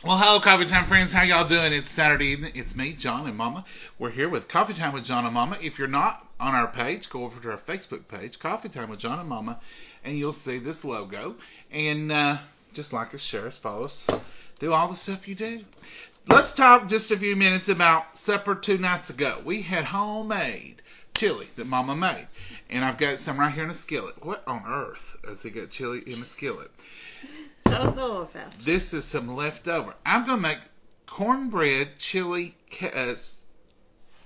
Well, hello, Coffee Time friends. How y'all doing? It's Saturday evening. It's me, John and Momma. We're here with Coffee Time with John and Momma. If you're not on our page, go over to our Facebook page, Coffee Time with John and Momma, and you'll see this logo. And just like us, share us, follow us, do all the stuff you do. Let's talk just a few minutes about supper 2 nights ago. We had homemade chili that Mama made. And I've got some right here in a skillet. What on earth has he got chili in a skillet? I don't know about that. This is some leftover. I'm going to make cornbread chili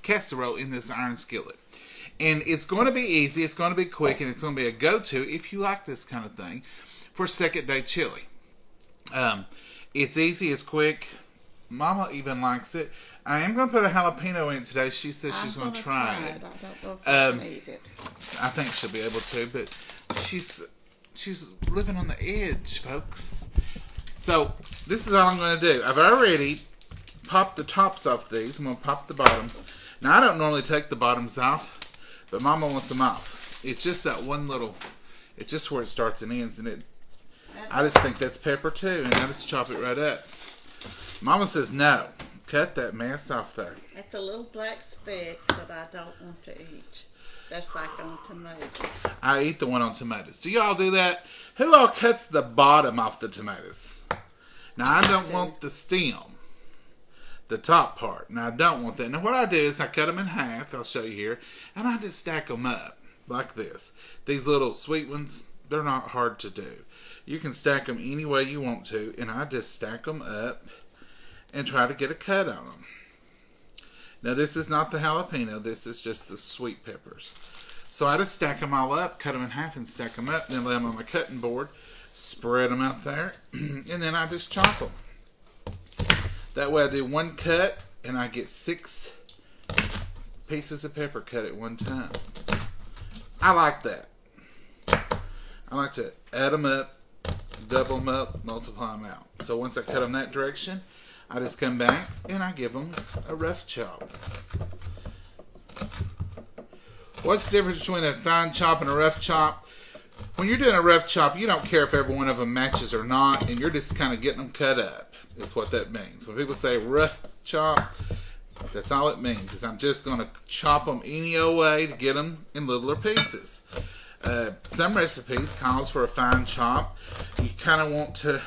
casserole in this iron skillet. And it's going to be easy, it's going to be quick, and it's going to be a go-to if you like this kind of thing for second day chili. It's easy, it's quick. Mama even likes it. I am going to put a jalapeno in it today. She says she's going to try it. I don't know if I need it. I think she'll be able to, but she's living on the edge, folks. So, this is all I'm going to do. I've already popped the tops off these. I'm going to pop the bottoms. Now, I don't normally take the bottoms off, but Mama wants them off. It's just that one little, it's just where it starts and ends, and I just think that's pepper too, and I just chop it right up. Mama says no. Cut that mess off there. It's a little black speck that I don't want to eat. That's like on tomatoes. I eat the one on tomatoes. Do y'all do that? Who all cuts the bottom off the tomatoes? Now, I don't want the stem, the top part. Now, I don't want that. Now, what I do is I cut them in half. I'll show you here. And I just stack them up like this. These little sweet ones, they're not hard to do. You can stack them any way you want to. And I just stack them up and try to get a cut on them. Now, this is not the jalapeno. This is just the sweet peppers. So I just stack them all up, cut them in half, and stack them up. Then lay them on my cutting board, spread them out there, and then I just chop them. That way I do one cut, and I get 6 pieces of pepper cut at one time. I like that. I like to add them up, double them up, multiply them out. So once I cut them that direction, I just come back and I give them a rough chop. What's the difference between a fine chop and a rough chop? When you're doing a rough chop, you don't care if every one of them matches or not, and you're just kind of getting them cut up. That's what that means. When people say rough chop, that's all it means. Is I'm just going to chop them any old way to get them in littler pieces. Some recipes calls for a fine chop. You kind of want to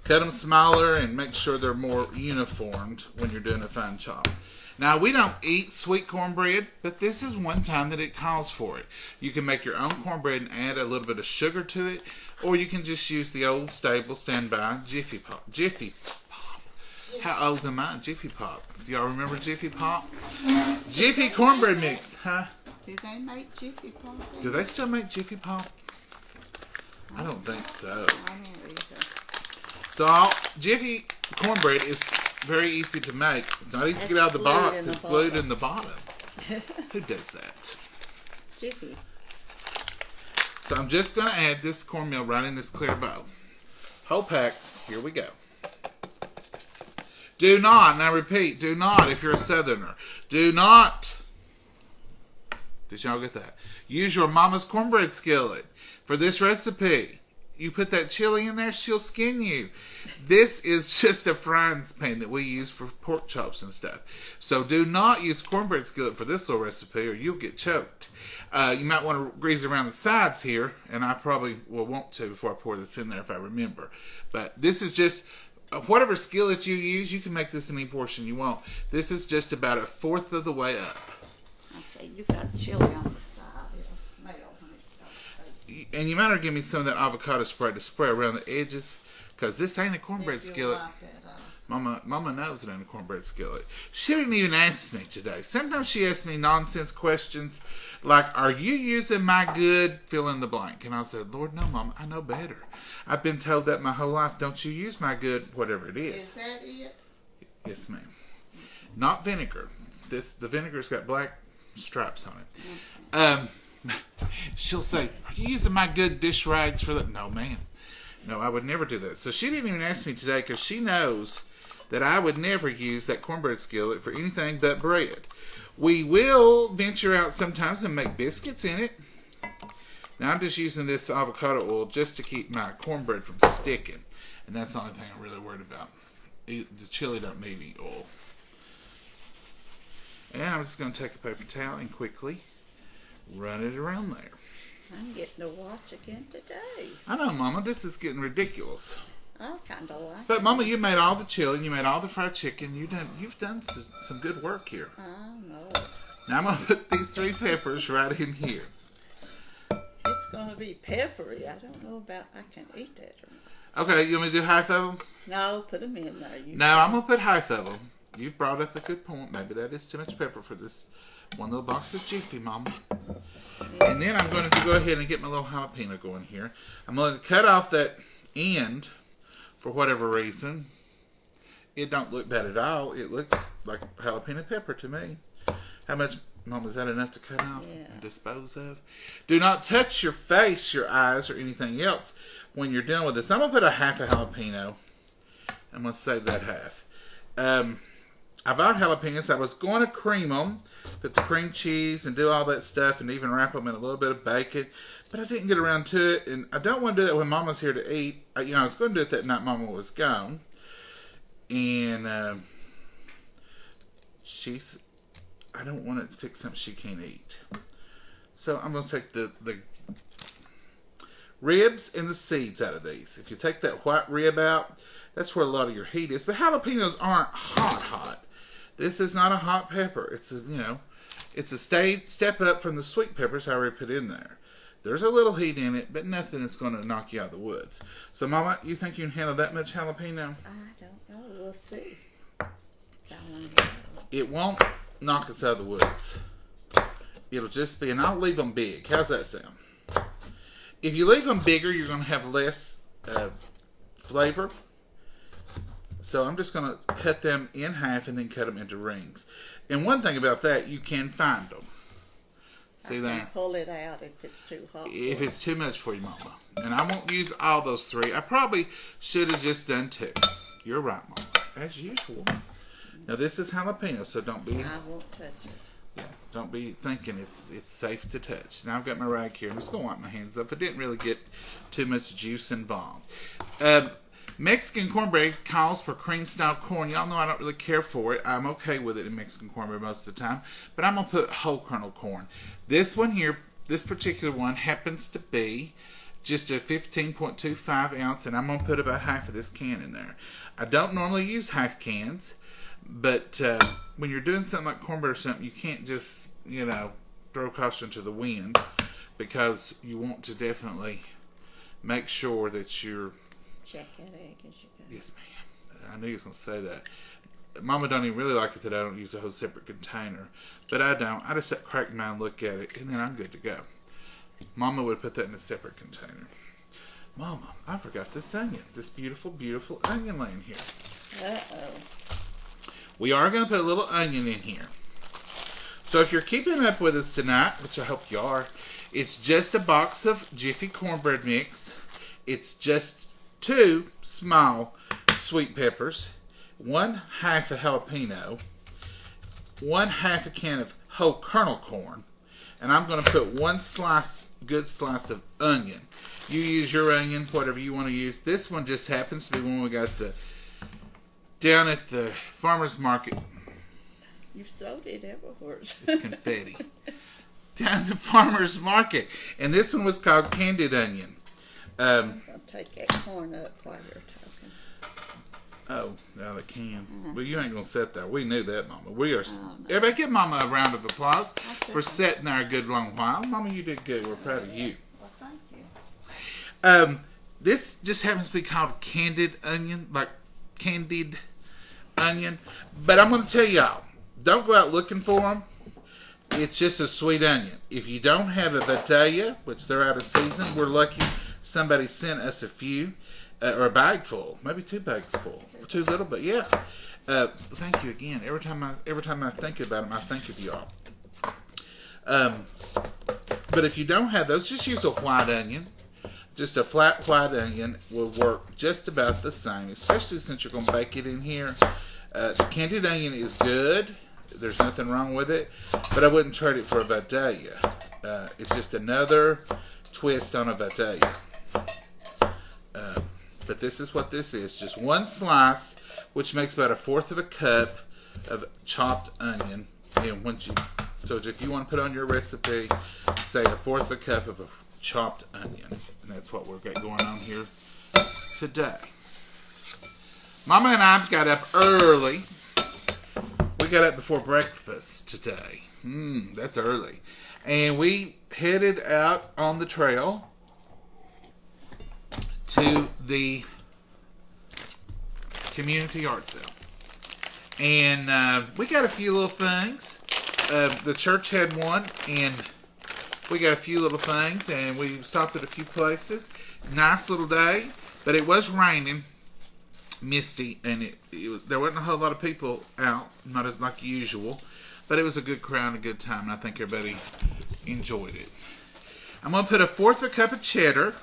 cut them smaller and make sure they're more uniformed when you're doing a fine chop. Now, we don't eat sweet cornbread, but this is one time that it calls for it. You can make your own cornbread and add a little bit of sugar to it, or you can just use the old stable standby Jiffy Pop. Jiffy Pop. How old am I? Jiffy Pop. Do y'all remember Jiffy Pop? Jiffy cornbread mix, huh? Do they make Jiffy Pop? Do they still make Jiffy Pop? I don't think so. I don't either. So, Jiffy cornbread is very easy to make. It's not easy to get out of the box. It's glued in the bottom. Who does that? Jiffy. So I'm just going to add this cornmeal right in this clear bowl. Whole pack. Here we go. Do not, and I repeat, do not, if you're a southerner, do not, did y'all get that? Use your mama's cornbread skillet for this recipe. You put that chili in there, she'll skin you. This is just a frying pan that we use for pork chops and stuff. So do not use cornbread skillet for this little recipe or you'll get choked. You might want to grease around the sides here, and I probably will want to before I pour this in there if I remember. But this is just, whatever skillet you use, you can make this any portion you want. This is just about 1/4 of the way up. Okay, you got chili on the side. It'll smell when it starts baking. And you might have given me some of that avocado spray to spray around the edges, because this ain't a cornbread skillet. Like it, Mama knows it ain't a cornbread skillet. She didn't even ask me today. Sometimes she asks me nonsense questions like, are you using my good fill in the blank? And I said, Lord, no, Mama, I know better. I've been told that my whole life. Don't you use my good, whatever it is. Is that it? Yes, ma'am. Not vinegar. The vinegar's got black stripes on it. She'll say, are you using my good dish rags for that? No, ma'am. No, I would never do that. So she didn't even ask me today because she knows that I would never use that cornbread skillet for anything but bread. We will venture out sometimes and make biscuits in it. Now I'm just using this avocado oil just to keep my cornbread from sticking. And that's the only thing I'm really worried about. The chili don't need any oil. And I'm just going to take a paper towel and quickly run it around there. I'm getting to watch again today. I know, Mama, this is getting ridiculous. I kind of like But it. Mama, you made all the chili, and you made all the fried chicken. You've done some good work here. I know. Now I'm going to put these 3 peppers right in here. It's going to be peppery. I don't know about I can eat that or not. Okay, you want me to do half of them? No, put them in there. No, I'm going to put half of them. You've brought up a good point. Maybe that is too much pepper for this one little box of Jiffy, Mama. Yeah. And then I'm going to go ahead and get my little jalapeno going here. I'm going to cut off that end for whatever reason. It don't look bad at all. It looks like jalapeno pepper to me. How much, Mom, is that enough to cut off and dispose of? Do not touch your face, your eyes, or anything else when you're done with this. I'm going to put a half a jalapeno. I'm going to save that half. I bought jalapenos. I was going to cream them, put the cream cheese and do all that stuff and even wrap them in a little bit of bacon. But I didn't get around to it. And I don't want to do that when Mama's here to eat. I was going to do it that night Mama was gone. And I don't want to fix something she can't eat. So I'm going to take the ribs and the seeds out of these. If you take that white rib out, that's where a lot of your heat is. But jalapenos aren't hot. This is not a hot pepper. It's a step up from the sweet peppers I already put in there. There's a little heat in it, but nothing that's going to knock you out of the woods. So, Mama, you think you can handle that much jalapeno? I don't know. We'll see. It won't knock us out of the woods. It'll just be, and I'll leave them big. How's that sound? If you leave them bigger, you're going to have less flavor. So I'm just going to cut them in half and then cut them into rings. And one thing about that, you can find them. See there? I can pull it out if it's too hot. If it's too much for you, Mama. And I won't use all those 3. I probably should have just done 2. You're right, Mama. As usual. Now this is jalapeno, so don't be... I won't touch it. Yeah, don't be thinking it's safe to touch. Now I've got my rag here. I'm just going to wipe my hands up. I didn't really get too much juice involved. Mexican cornbread calls for cream-style corn. Y'all know I don't really care for it. I'm okay with it in Mexican cornbread most of the time. But I'm going to put whole kernel corn. This one here, this particular one, happens to be just a 15.25 ounce. And I'm going to put about half of this can in there. I don't normally use half cans. But when you're doing something like cornbread or something, you can't just, throw caution to the wind. Because you want to definitely make sure that you're... Check that egg as you go. Yes, ma'am. I knew you was going to say that. Mama don't even really like it that I don't use a whole separate container. But I don't. I just crack mine and look at it, and then I'm good to go. Mama would put that in a separate container. Mama, I forgot this onion. This beautiful, beautiful onion laying here. Uh-oh. We are going to put a little onion in here. So if you're keeping up with us tonight, which I hope you are, it's just a box of Jiffy cornbread mix. It's just 2 small sweet peppers, 1/2 a jalapeno, 1/2 a can of whole kernel corn, and I'm going to put 1 good slice of onion. You use your onion, whatever you want to use. This one just happens to be one we got down at the farmer's market. You sewed it everywhere. It's confetti. Down at the farmer's market. And this one was called candied onion. I'm going to take that corn up while you're talking. Oh, now they can. Well, you ain't going to sit there. We knew that, Mama. Everybody give Mama a round of applause for sitting there a good long while. Mama, you did good. We're proud of you. Well, thank you. This just happens to be called candied onion, like candied onion. But I'm going to tell y'all, don't go out looking for them. It's just a sweet onion. If you don't have a Vidalia, which they're out of season, we're lucky somebody sent us a few, or a bag full, maybe 2 bags full, too little, but yeah. Thank you again. Every time I think about them, I think of y'all. But if you don't have those, just use a white onion. Just a flat white onion will work just about the same, especially since you're going to bake it in here. The candied onion is good. There's nothing wrong with it, but I wouldn't trade it for a Vidalia. It's just another twist on a Vidalia. But this is what this is. Just one slice, which makes about 1/4 of a cup of chopped onion. And so if you want to put on your recipe, say 1/4 of a cup of a chopped onion. And that's what we've got going on here today. Mama and I got up early. We got up before breakfast today. That's early. And we headed out on the trail to the community art sale. And we got a few little things. The church had one, and we got a few little things, and we stopped at a few places. Nice little day, but it was raining, misty, and there wasn't a whole lot of people out, not as like usual, but it was a good crowd and a good time, and I think everybody enjoyed it. I'm going to put 1/4 of a cup of cheddar.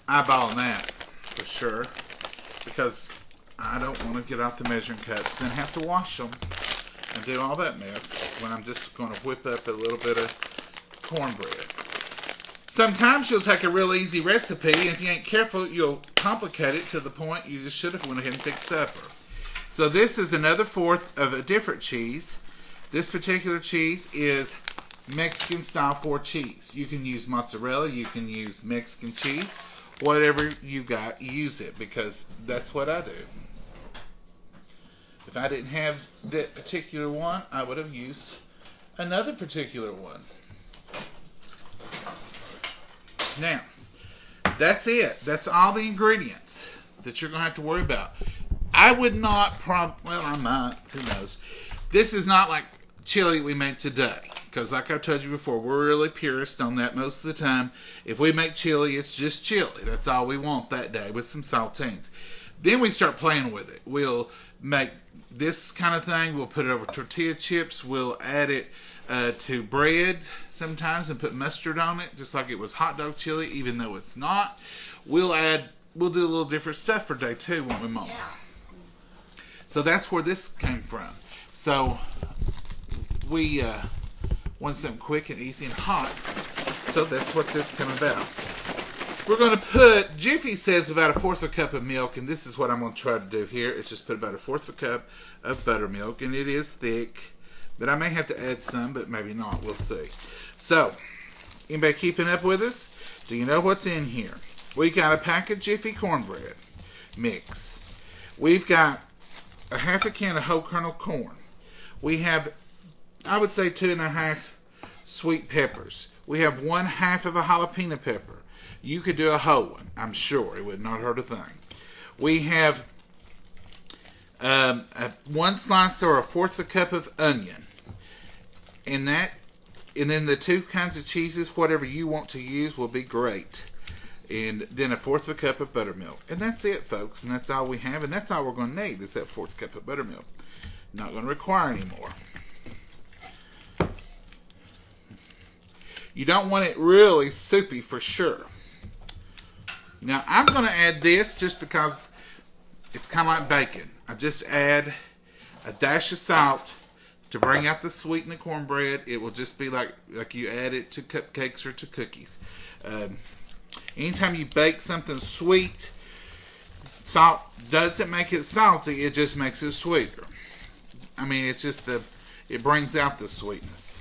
Eyeballing that for sure, because I don't want to get out the measuring cups and have to wash them and do all that mess when I'm just going to whip up a little bit of cornbread. Sometimes you'll take a real easy recipe, and if you ain't careful, you'll complicate it to the point you just should have went ahead and fixed supper. So this is another 1/4 of a different cheese. This particular cheese is Mexican style 4 cheese. You can use mozzarella, you can use Mexican cheese. Whatever you got, use it, because that's what I do. If I didn't have that particular one, I would have used another particular one. Now, that's it. That's all the ingredients that you're going to have to worry about. I would not well, I might. Who knows? This is not like chili we make today. Because like I told you before, we're really purist on that most of the time. If we make chili, it's just chili. That's all we want that day with some saltines. Then we start playing with it. We'll make this kind of thing. We'll put it over tortilla chips. We'll add it to bread sometimes and put mustard on it, just like it was hot dog chili, even though it's not. We'll do a little different stuff for day 2, won't we, Mom? Yeah. So that's where this came from. So we want something quick and easy and hot. So that's what this came about. We're going to put, Jiffy says about 1/4 of a cup of milk, and this is what I'm going to try to do here. It's just put about 1/4 of a cup of buttermilk, and it is thick. But I may have to add some, but maybe not. We'll see. So, anybody keeping up with us? Do you know what's in here? We got a pack of Jiffy cornbread mix. We've got a 1/2 can of whole kernel corn. We have, I would say, 2.5 sweet peppers. We have 1/2 of a jalapeno pepper. You could do a whole one. I'm sure it would not hurt a thing. We have 1 slice or 1/4 of a cup of onion. And then the 2 kinds of cheeses, whatever you want to use, will be great. And then 1/4 of a cup of buttermilk. And that's it, folks. And that's all we have. And that's all we're going to need is that 1/4 cup of buttermilk. Not going to require any more. You don't want it really soupy for sure. Now, I'm going to add this just because it's kind of like bacon. I just add a dash of salt to bring out the sweet in the cornbread. It will just be like you add it to cupcakes or to cookies. Anytime you bake something sweet, salt doesn't make it salty. It just makes it sweeter. I mean, it's just it brings out the sweetness.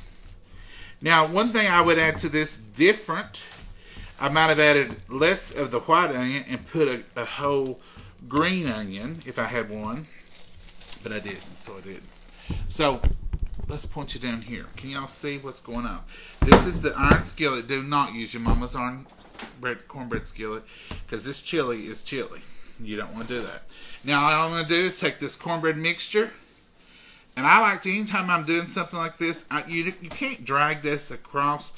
Now, one thing I would add to this different, I might have added less of the white onion and put a whole green onion if I had one, but I didn't, so I didn't. So, let's point you down here. Can y'all see what's going on? This is the iron skillet. Do not use your mama's cornbread skillet, because this chili is chili. You don't want to do that. Now, all I'm going to do is take this cornbread mixture, and I like to, anytime I'm doing something like this, you can't drag this across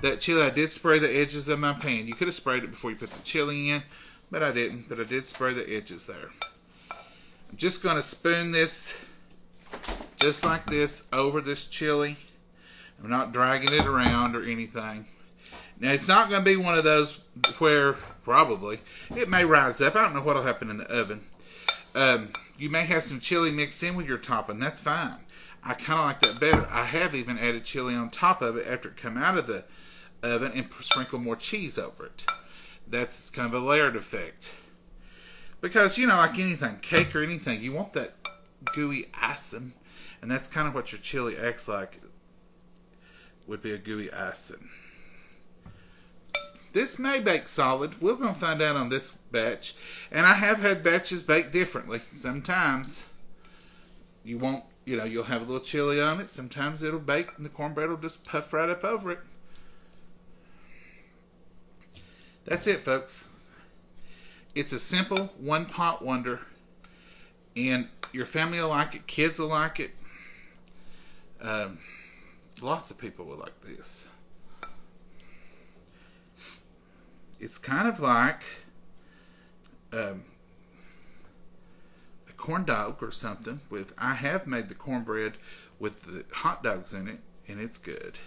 that chili. I did spray the edges of my pan. You could have sprayed it before you put the chili in, but I didn't. But I did spray the edges there. I'm just going to spoon this just like this over this chili. I'm not dragging it around or anything. Now, it's not going to be one of those where, probably, it may rise up. I don't know what will happen in the oven. You may have some chili mixed in with your topping. That's fine. I kind of like that better. I have even added chili on top of it after it come out of the oven and sprinkle more cheese over it. That's kind of a layered effect. Because, you know, like anything, cake or anything, you want that gooey icing. And that's kind of what your chili acts like. Would be a gooey icing. This may bake solid. We're going to find out on this batch. And I have had batches baked differently. Sometimes you won't, you know, you'll have a little chili on it. Sometimes it'll bake and the cornbread will just puff right up over it. That's it, folks. It's a simple one-pot wonder. And your family will like it. Kids will like it. Lots of people will like this. It's kind of like a corn dog or something. I have made the cornbread with the hot dogs in it, and it's good.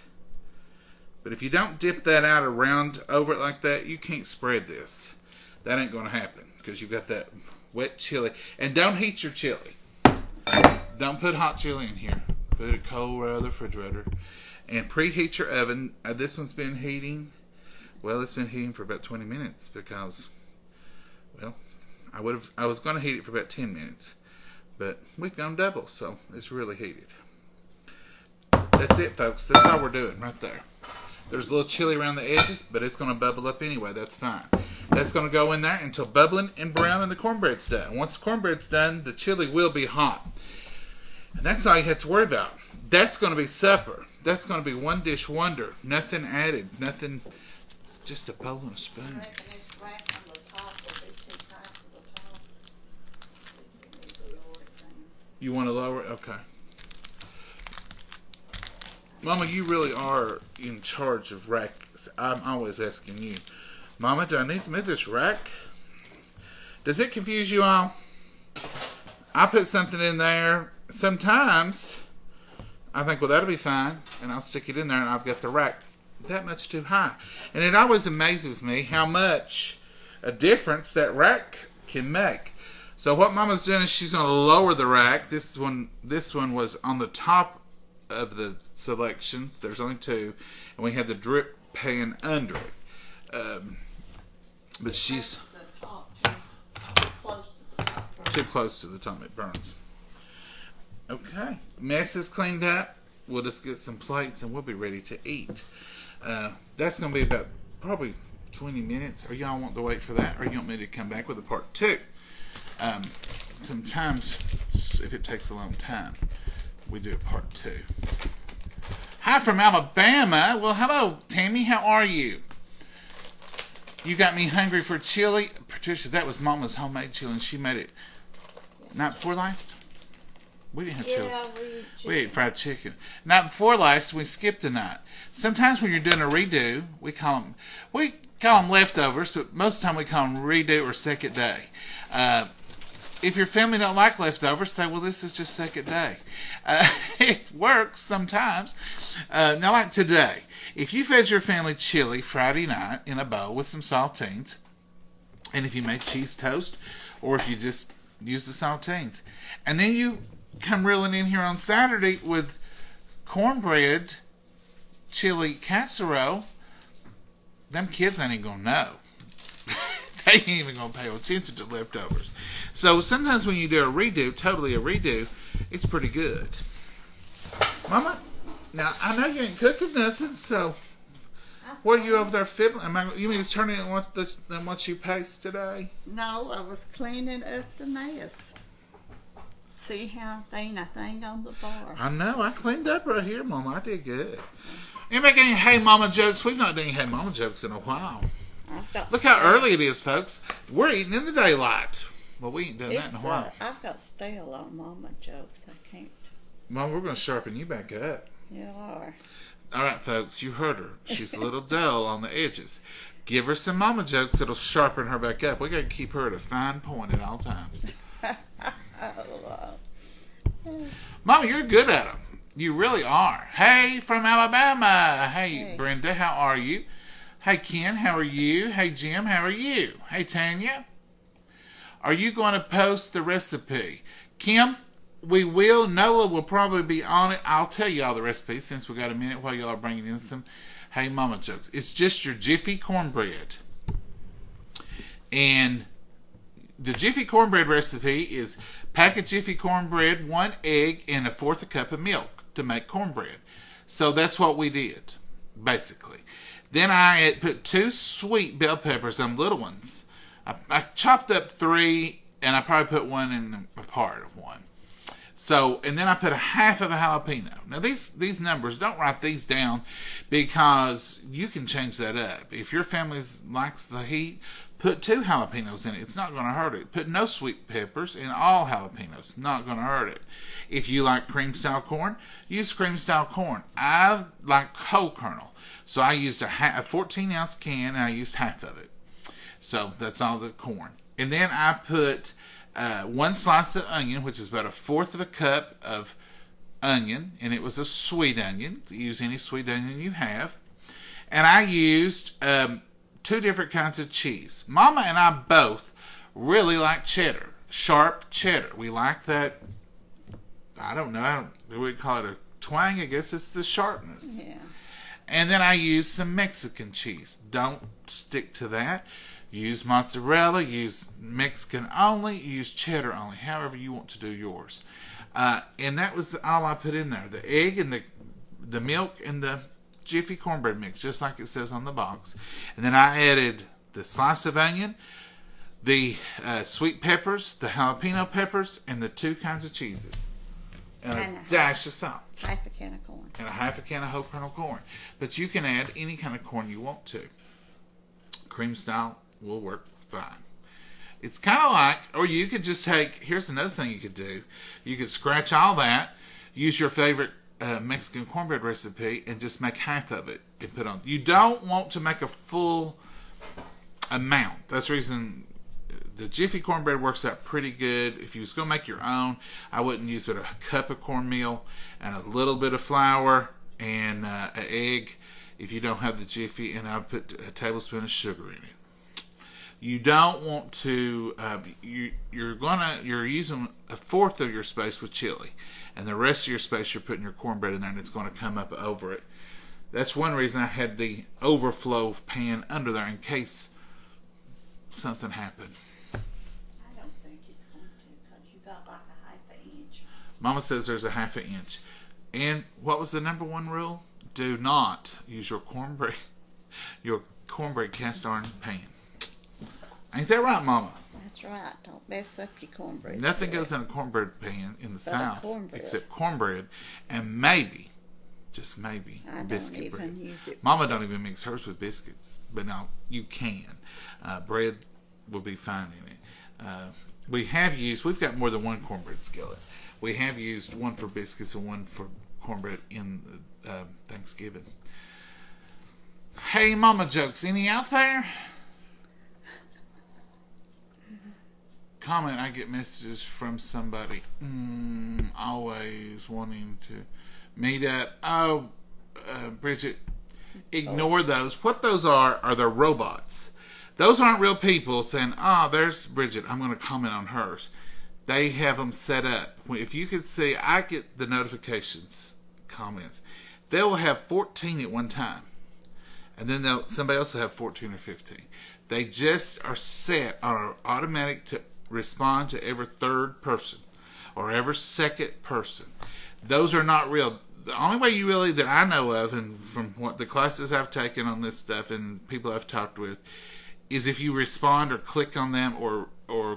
But if you don't dip that out around over it like that, you can't spread this. That ain't going to happen because you've got that wet chili. And don't heat your chili. Don't put hot chili in here. Put it cold right out of the refrigerator. And preheat your oven. This one's been heating. Well, it's been heating for about 20 minutes because, well, I was going to heat it for about 10 minutes. But we've gone double, so it's really heated. That's it, folks. That's all we're doing right there. There's a little chili around the edges, but it's going to bubble up anyway. That's fine. That's going to go in there until bubbling and brown and the cornbread's done. Once the cornbread's done, the chili will be hot. And that's all you have to worry about. That's going to be supper. That's going to be one dish wonder. Nothing added. Nothing. Just a bowl and a spoon. I reckon this rack on the top will be too tight for the top. We need to lower it down. You want to lower it? Okay. Mama, you really are in charge of racks. I'm always asking you. Mama, do I need to move this rack? Does it confuse you all? I put something in there. Sometimes I think, well, that'll be fine. And I'll stick it in there and I've got the rack that much too high. And it always amazes me how much a difference that rack can make. So what Mama's doing is she's going to lower the rack. This one was on the top of the selections. There's only two. And we had the drip pan under it. But she's The top too close to the top. too close to the top. It burns. Okay. Mess is cleaned up. We'll just get some plates and we'll be ready to eat. That's going to be about probably 20 minutes. Or y'all want to wait for that? Or you want me to come back with a part two? Sometimes, if it takes a long time, we do a part two. Hi from Alabama. Well, hello, Tammy. How are you? You got me hungry for chili. Patricia, that was Mama's homemade chili, and she made it night before last. We didn't have chili. Yeah, We ate fried chicken. Night before last, we skipped a night. Sometimes when you're doing a redo, we call them leftovers, but most of the time we call them redo or second day. If your family don't like leftovers, say, well, this is just second day. It works sometimes. Now, like today, if you fed your family chili Friday night in a bowl with some saltines, and if you made cheese toast, or if you just use the saltines, and then you come reeling in here on Saturday with cornbread chili casserole, them kids ain't gonna know. They ain't even gonna pay attention to leftovers. So sometimes when you do a redo, totally a redo, it's pretty good. Mama, now I know you ain't cooking nothing, so what are you over there fiddling? You mean it's turning in what you paste today? No, I was cleaning up the mess. See how thin I thing on the bar. I know, I cleaned up right here, Mama. I did good. Anybody got any Hey Mama jokes? We've not done any Hey Mama jokes in a while. Look how early it is, folks. We're eating in the daylight. Well, we ain't done that in a while. I've got stale on Mama jokes. I can't. Mom, we're going to sharpen you back up. You are. All right, folks, you heard her. She's a little dull on the edges. Give her some Mama jokes that'll sharpen her back up. We got to keep her at a fine point at all times. Mama, you're good at them. You really are. Hey, from Alabama. Hey, Brenda, how are you? Hey, Ken, how are you? Hey, Jim, how are you? Hey, Tanya. Are you going to post the recipe? Kim, we will. Nola will probably be on it. I'll tell you all the recipes since we got a minute while y'all are bringing in some Hey Mama jokes. It's just your Jiffy cornbread. And the Jiffy cornbread recipe is pack of Jiffy cornbread, 1 egg, and 1/4 cup of milk to make cornbread. So that's what we did, basically. Then I put 2 sweet bell peppers, them little ones. I chopped up 3, and I probably put 1 in a part of 1. So, and then I put 1/2 of a jalapeno. Now these numbers, don't write these down because you can change that up. If your family likes the heat, put 2 jalapenos in it. It's not going to hurt it. Put no sweet peppers in all jalapenos. Not going to hurt it. If you like cream style corn, use cream style corn. I like whole kernel. So I used a 14-ounce can and I used 1/2 of it. So that's all the corn. And then I put 1 slice of onion, which is about 1/4 of a cup of onion, and it was a sweet onion. Use any sweet onion you have. And I used 2 different kinds of cheese. Mama and I both really like cheddar, sharp cheddar. We like that. I don't know. We call it a twang. I guess it's the sharpness. Yeah. And then I used some Mexican cheese. Don't stick to that. Use mozzarella, use Mexican only, use cheddar only, however you want to do yours. And that was all I put in there. The egg and the milk and the Jiffy cornbread mix, just like it says on the box. And then I added the slice of onion, the sweet peppers, the jalapeno peppers, and the 2 kinds of cheeses. And a dash of salt. 1/2 a can of corn. And 1/2 a can of whole kernel corn. But you can add any kind of corn you want to. Cream style will work fine. It's kind of like, or you could just take, here's another thing you could do. You could scratch all that, use your favorite Mexican cornbread recipe, and just make 1/2 of it and put on. You don't want to make a full amount. That's the reason the Jiffy cornbread works out pretty good. If you was going to make your own, I wouldn't use but a cup of cornmeal and a little bit of flour and an egg if you don't have the Jiffy, and I would put a tablespoon of sugar in it. You don't want to. You're using 1/4 of your space with chili, and the rest of your space you're putting your cornbread in there, and it's going to come up over it. That's one reason I had the overflow pan under there in case something happened. I don't think it's going to, because you got like a 1/2 inch. Mama says there's a 1/2 inch. And what was the number 1 rule? Do not use your cornbread cast iron pan. Ain't that right, Mama? That's right. Don't mess up your cornbread. Nothing goes in a cornbread pan in the South cornbread. except cornbread and maybe, just maybe, I biscuit don't even bread. use it. Mama don't even mix hers with biscuits, but now you can. Bread will be fine in it. We've got more than 1 cornbread skillet. We have used 1 for biscuits and 1 for cornbread in Thanksgiving. Hey, Mama jokes, any out there? Comment, I get messages from somebody always wanting to meet up. Oh, Bridget, ignore those. What those are the robots. Those aren't real people saying, there's Bridget, I'm going to comment on hers. They have them set up. If you could see, I get the notifications, comments. They'll have 14 at one time. And then somebody else will have 14 or 15. They just are set, are automatic to respond to every 3rd person or every 2nd person. Those are not real. The only way you really, that I know of, and from what the classes I've taken on this stuff and people I've talked with, is if you respond or click on them or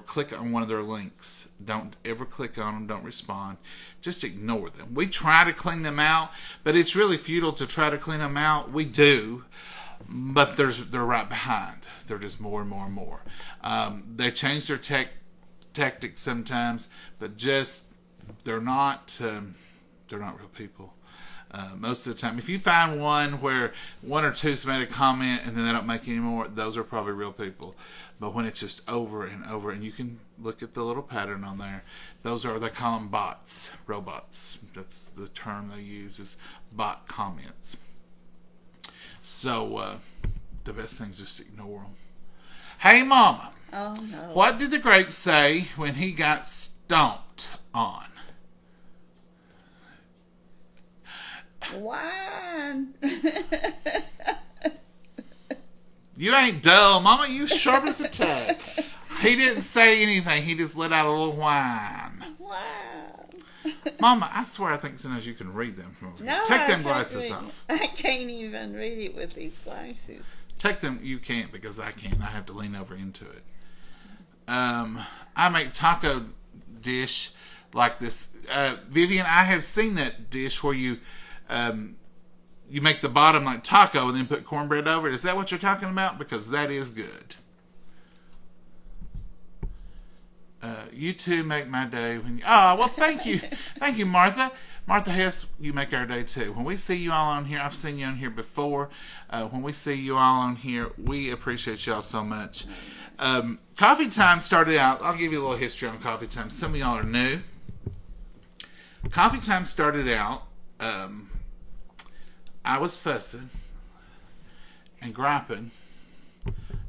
click on one of their links. Don't ever click on them. Don't respond. Just ignore them. We try to clean them out, but it's really futile to try to clean them out. We do, but they're right behind. They're just more and more and more. They change their tactics sometimes, but just they're not real people. Most of the time, if you find one where 1 or 2's made a comment and then they don't make any more, those are probably real people. But when it's just over and over, and you can look at the little pattern on there, they call them bots, robots. That's the term they use, is bot comments. So the best thing is just ignore them. Hey, Mama. Oh, no. What did the grape say when he got stomped on? Wine. You ain't dull, Mama. You sharp as a tack. He didn't say anything. He just let out a little whine. Wow. Mama, I swear I think sometimes you can read them. No, Take I them can't glasses read off. it. I can't even read it with these glasses. Take them. You can't because I can't. I have to lean over into it. I make taco dish like this. Vivian, I have seen that dish where you make the bottom like taco and then put cornbread over it. Is that what you're talking about? Because that is good. You two make my day. Well, thank you. Thank you, Martha. Martha Hess, you make our day too. When we see you all on here, I've seen you on here before. When we see you all on here, we appreciate y'all so much. Coffee Time started out, I'll give you a little history on Coffee Time. Some of y'all are new. Coffee Time started out, I was fussing and griping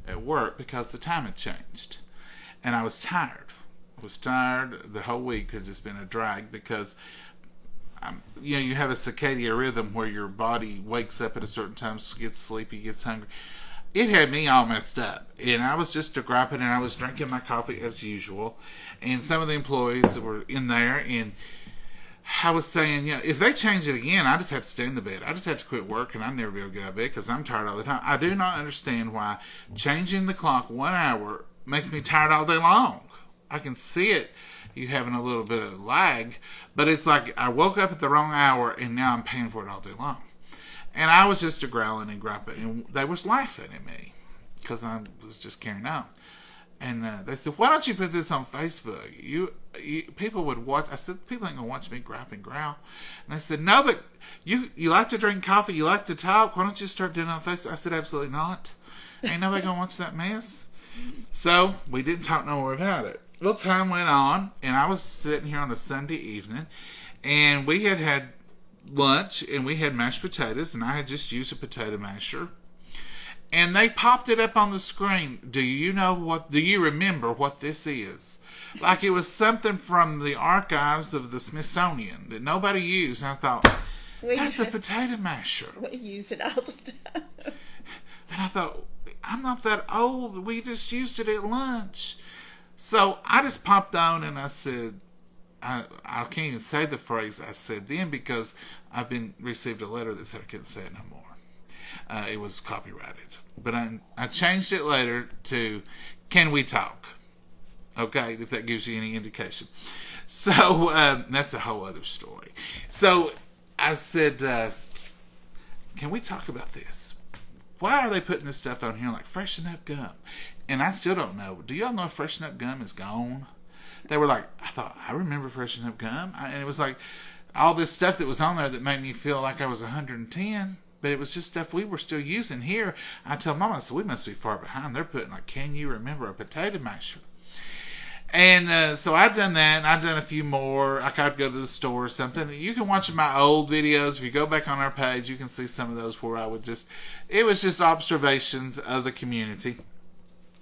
at work because the time had changed. And I was tired. I was tired. The whole week had just been a drag because, you have a circadian rhythm where your body wakes up at a certain time, gets sleepy, gets hungry. It had me all messed up. And I was just griping, and I was drinking my coffee as usual. And some of the employees were in there, and I was saying, if they change it again, I just have to stay in the bed. I just have to quit work, and I'll never be able to get out of bed because I'm tired all the time. I do not understand why changing the clock 1 hour makes me tired all day long. I can see it. You having a little bit of lag, but it's like I woke up at the wrong hour and now I'm paying for it all day long. And I was just growling and griping, and they was laughing at me because I was just carrying on. And they said, "Why don't you put this on Facebook? You people would watch." I said, "People ain't gonna watch me gripe and growl." And they said, "No, but you like to drink coffee, you like to talk. Why don't you start doing it on Facebook?" I said, "Absolutely not. Ain't nobody gonna watch that mess." So we didn't talk no more about it. Well, time went on, and I was sitting here on a Sunday evening, and we had lunch, and we had mashed potatoes, and I had just used a potato masher. And they popped it up on the screen. Do you remember what this is? Like it was something from the archives of the Smithsonian that nobody used. And I thought, that's a potato masher. We use it all the time. And I thought, I'm not that old. We just used it at lunch. So I just popped on and I said, I can't even say the phrase I said then because I've received a letter that said I couldn't say it no more. It was copyrighted. But I changed it later to, can we talk? Okay, if that gives you any indication. So that's a whole other story. So I said, can we talk about this? Why are they putting this stuff on here like Freshen Up gum? And I still don't know. Do y'all know Freshen Up gum is gone? They were like, I thought, I remember Freshen Up gum. And it was like all this stuff that was on there that made me feel like I was 110. But it was just stuff we were still using here. I tell Mama, I said, we must be far behind. They're putting like, can you remember a potato masher? And so I've done that, and I've done a few more. I could go to the store or something. You can watch my old videos. If you go back on our page, you can see some of those where it was just observations of the community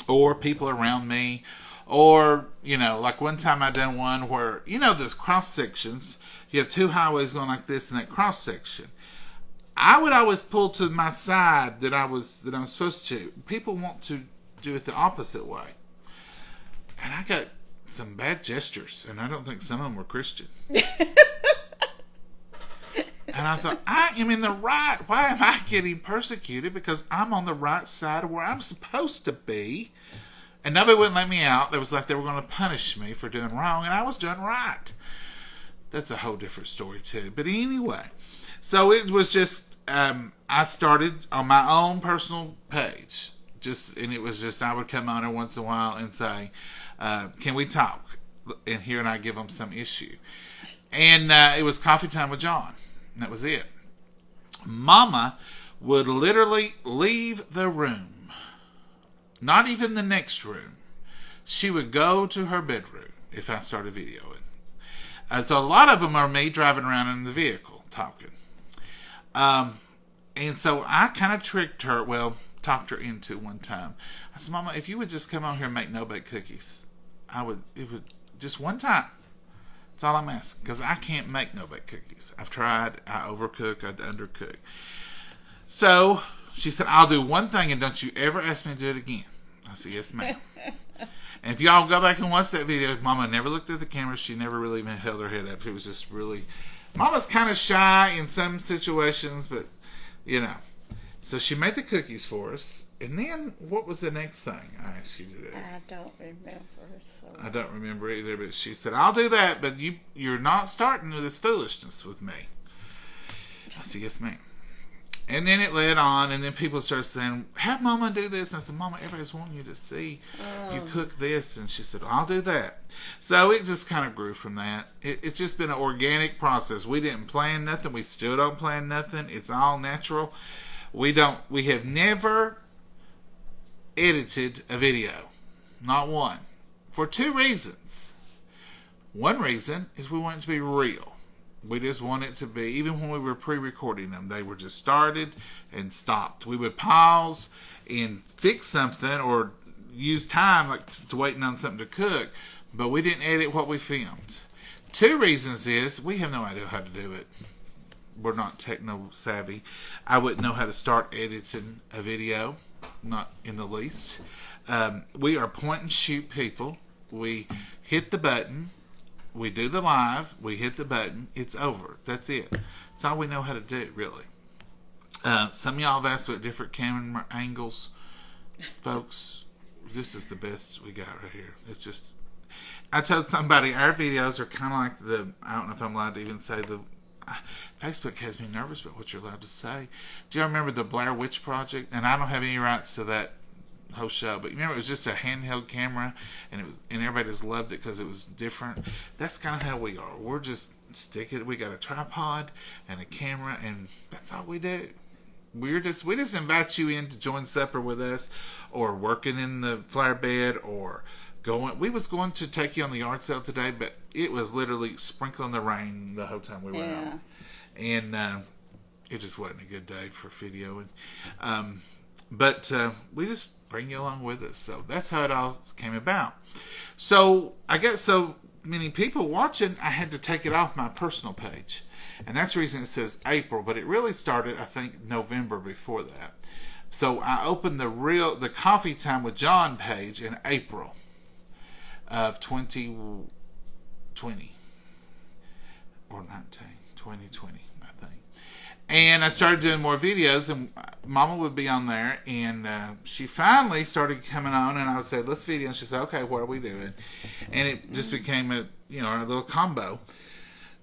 or people around me. Or, like one time I done one where, the cross sections, you have two highways going like this in that cross section. I would always pull to my side that I'm supposed to. People want to do it the opposite way. And I got some bad gestures, and I don't think some of them were Christian. And I thought, I am in the right. Why am I getting persecuted? Because I'm on the right side of where I'm supposed to be. And nobody wouldn't let me out. It was like they were going to punish me for doing wrong, and I was doing right. That's a whole different story, too. But anyway, so it was just, I started on my own personal page. And it was just, I would come on there once in a while and say, can we talk? And here and I give them some issue. And it was Coffee Time with John. And that was it. Mama would literally leave the room. Not even the next room. She would go to her bedroom if I started videoing. So a lot of them are me driving around in the vehicle talking. And so I kind of talked her into one time. I said, Mama, if you would just come out here and make no-bake cookies, it would just one time. That's all I'm asking, because I can't make no-bake cookies. I've tried. I overcook. I undercook. So she said, I'll do one thing, and don't you ever ask me to do it again. I said, yes, ma'am. And if y'all go back and watch that video, Mama never looked at the camera. She never really even held her head up. It was just really... Mama's kind of shy in some situations, but, you know. So she made the cookies for us. And then, what was the next thing I asked you to do? I don't remember. So. I don't remember either, but she said, I'll do that, but you're not starting with this foolishness with me. I said, yes, ma'am. And then it led on, and then people started saying, have Mama do this. And I said, Mama, everybody's wanting you to see you cook this. And she said, I'll do that. So it just kind of grew from that. It's just been an organic process. We didn't plan nothing. We still don't plan nothing. It's all natural. We have never edited a video. Not one. For two reasons. One reason is we want it to be real. We just want it to be, even when we were pre-recording them, they were just started and stopped. We would pause and fix something or use time like to waiting on something to cook, but we didn't edit what we filmed. Two reasons is we have no idea how to do it. We're not techno savvy. I wouldn't know how to start editing a video, not in the least. We are point and shoot people. We hit the button. We do the live, we hit the button, it's over. That's it. That's all we know how to do, really. Some of y'all have asked about different camera angles. Folks, this is the best we got right here. It's just... I told somebody, our videos are kind of like the... I don't know if I'm allowed to even say the... Facebook has me nervous about what you're allowed to say. Do y'all remember the Blair Witch Project? And I don't have any rights to that whole show, but you remember it was just a handheld camera, and everybody just loved it because it was different. That's kind of how we are. We're just we got a tripod and a camera, and that's all we do. We just invite you in to join supper with us, or working in the flower bed, or going. We was going to take you on the yard sale today, but it was literally sprinkling the rain the whole time we were out, and it just wasn't a good day for videoing. But we just bring you along with us. So that's how it all came about. So I got so many people watching, I had to take it off my personal page. And that's the reason it says April, but it really started, I think, November before that. So I opened the Coffee Time with John page in April of 2020 or 2020. And I started doing more videos, and Mama would be on there, and she finally started coming on, and I would say, let's video, and she said, okay, what are we doing? And it just became a little combo.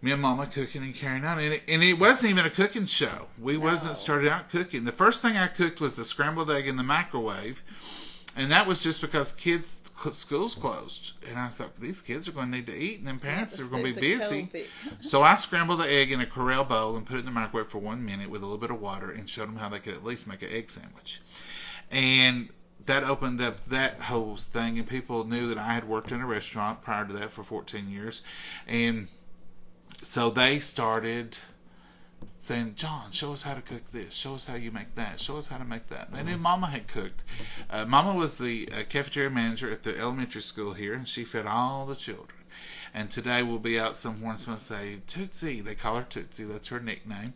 Me and Mama cooking and carrying on, and it wasn't even a cooking show. We wasn't started out cooking. The first thing I cooked was the scrambled egg in the microwave, and that was just because schools closed. And I thought, these kids are going to need to eat, and then parents are going to be busy. So I scrambled the egg in a Corelle bowl and put it in the microwave for 1 minute with a little bit of water and showed them how they could at least make an egg sandwich. And that opened up that whole thing, and people knew that I had worked in a restaurant prior to that for 14 years. And so they started saying, John, show us how to cook this. Show us how you make that. Show us how to make that. They knew Mama had cooked. Mama was the cafeteria manager at the elementary school here, and she fed all the children. And today we'll be out somewhere and someone say, Tootsie. They call her Tootsie. That's her nickname.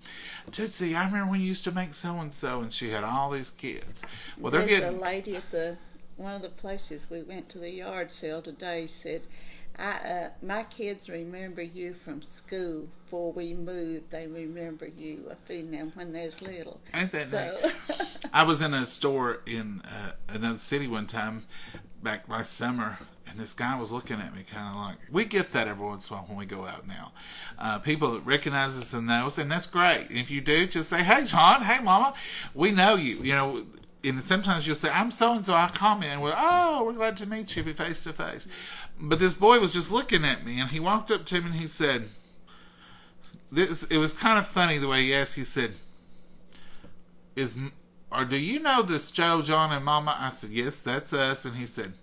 Tootsie, I remember when you used to make so-and-so, and she had all these kids. Well, they're There's getting... a lady at one of the places we went to the yard sale today said, my kids remember you from school. Before we moved, they remember you feeding them when they was little. Ain't that nice? I was in a store in another city one time back last summer, and this guy was looking at me kind of like, we get that every once in a while when we go out now. People recognize us and know us, and that's great. If you do, just say, hey, John, hey, Mama, we know you. You know, and sometimes you'll say, I'm so-and-so. I'll comment, and we're glad to meet you face to face. But this boy was just looking at me, and he walked up to me, and he said, it was kind of funny the way he asked. He said, do you know this Joe, John, and Mama? I said, yes, that's us. And he said,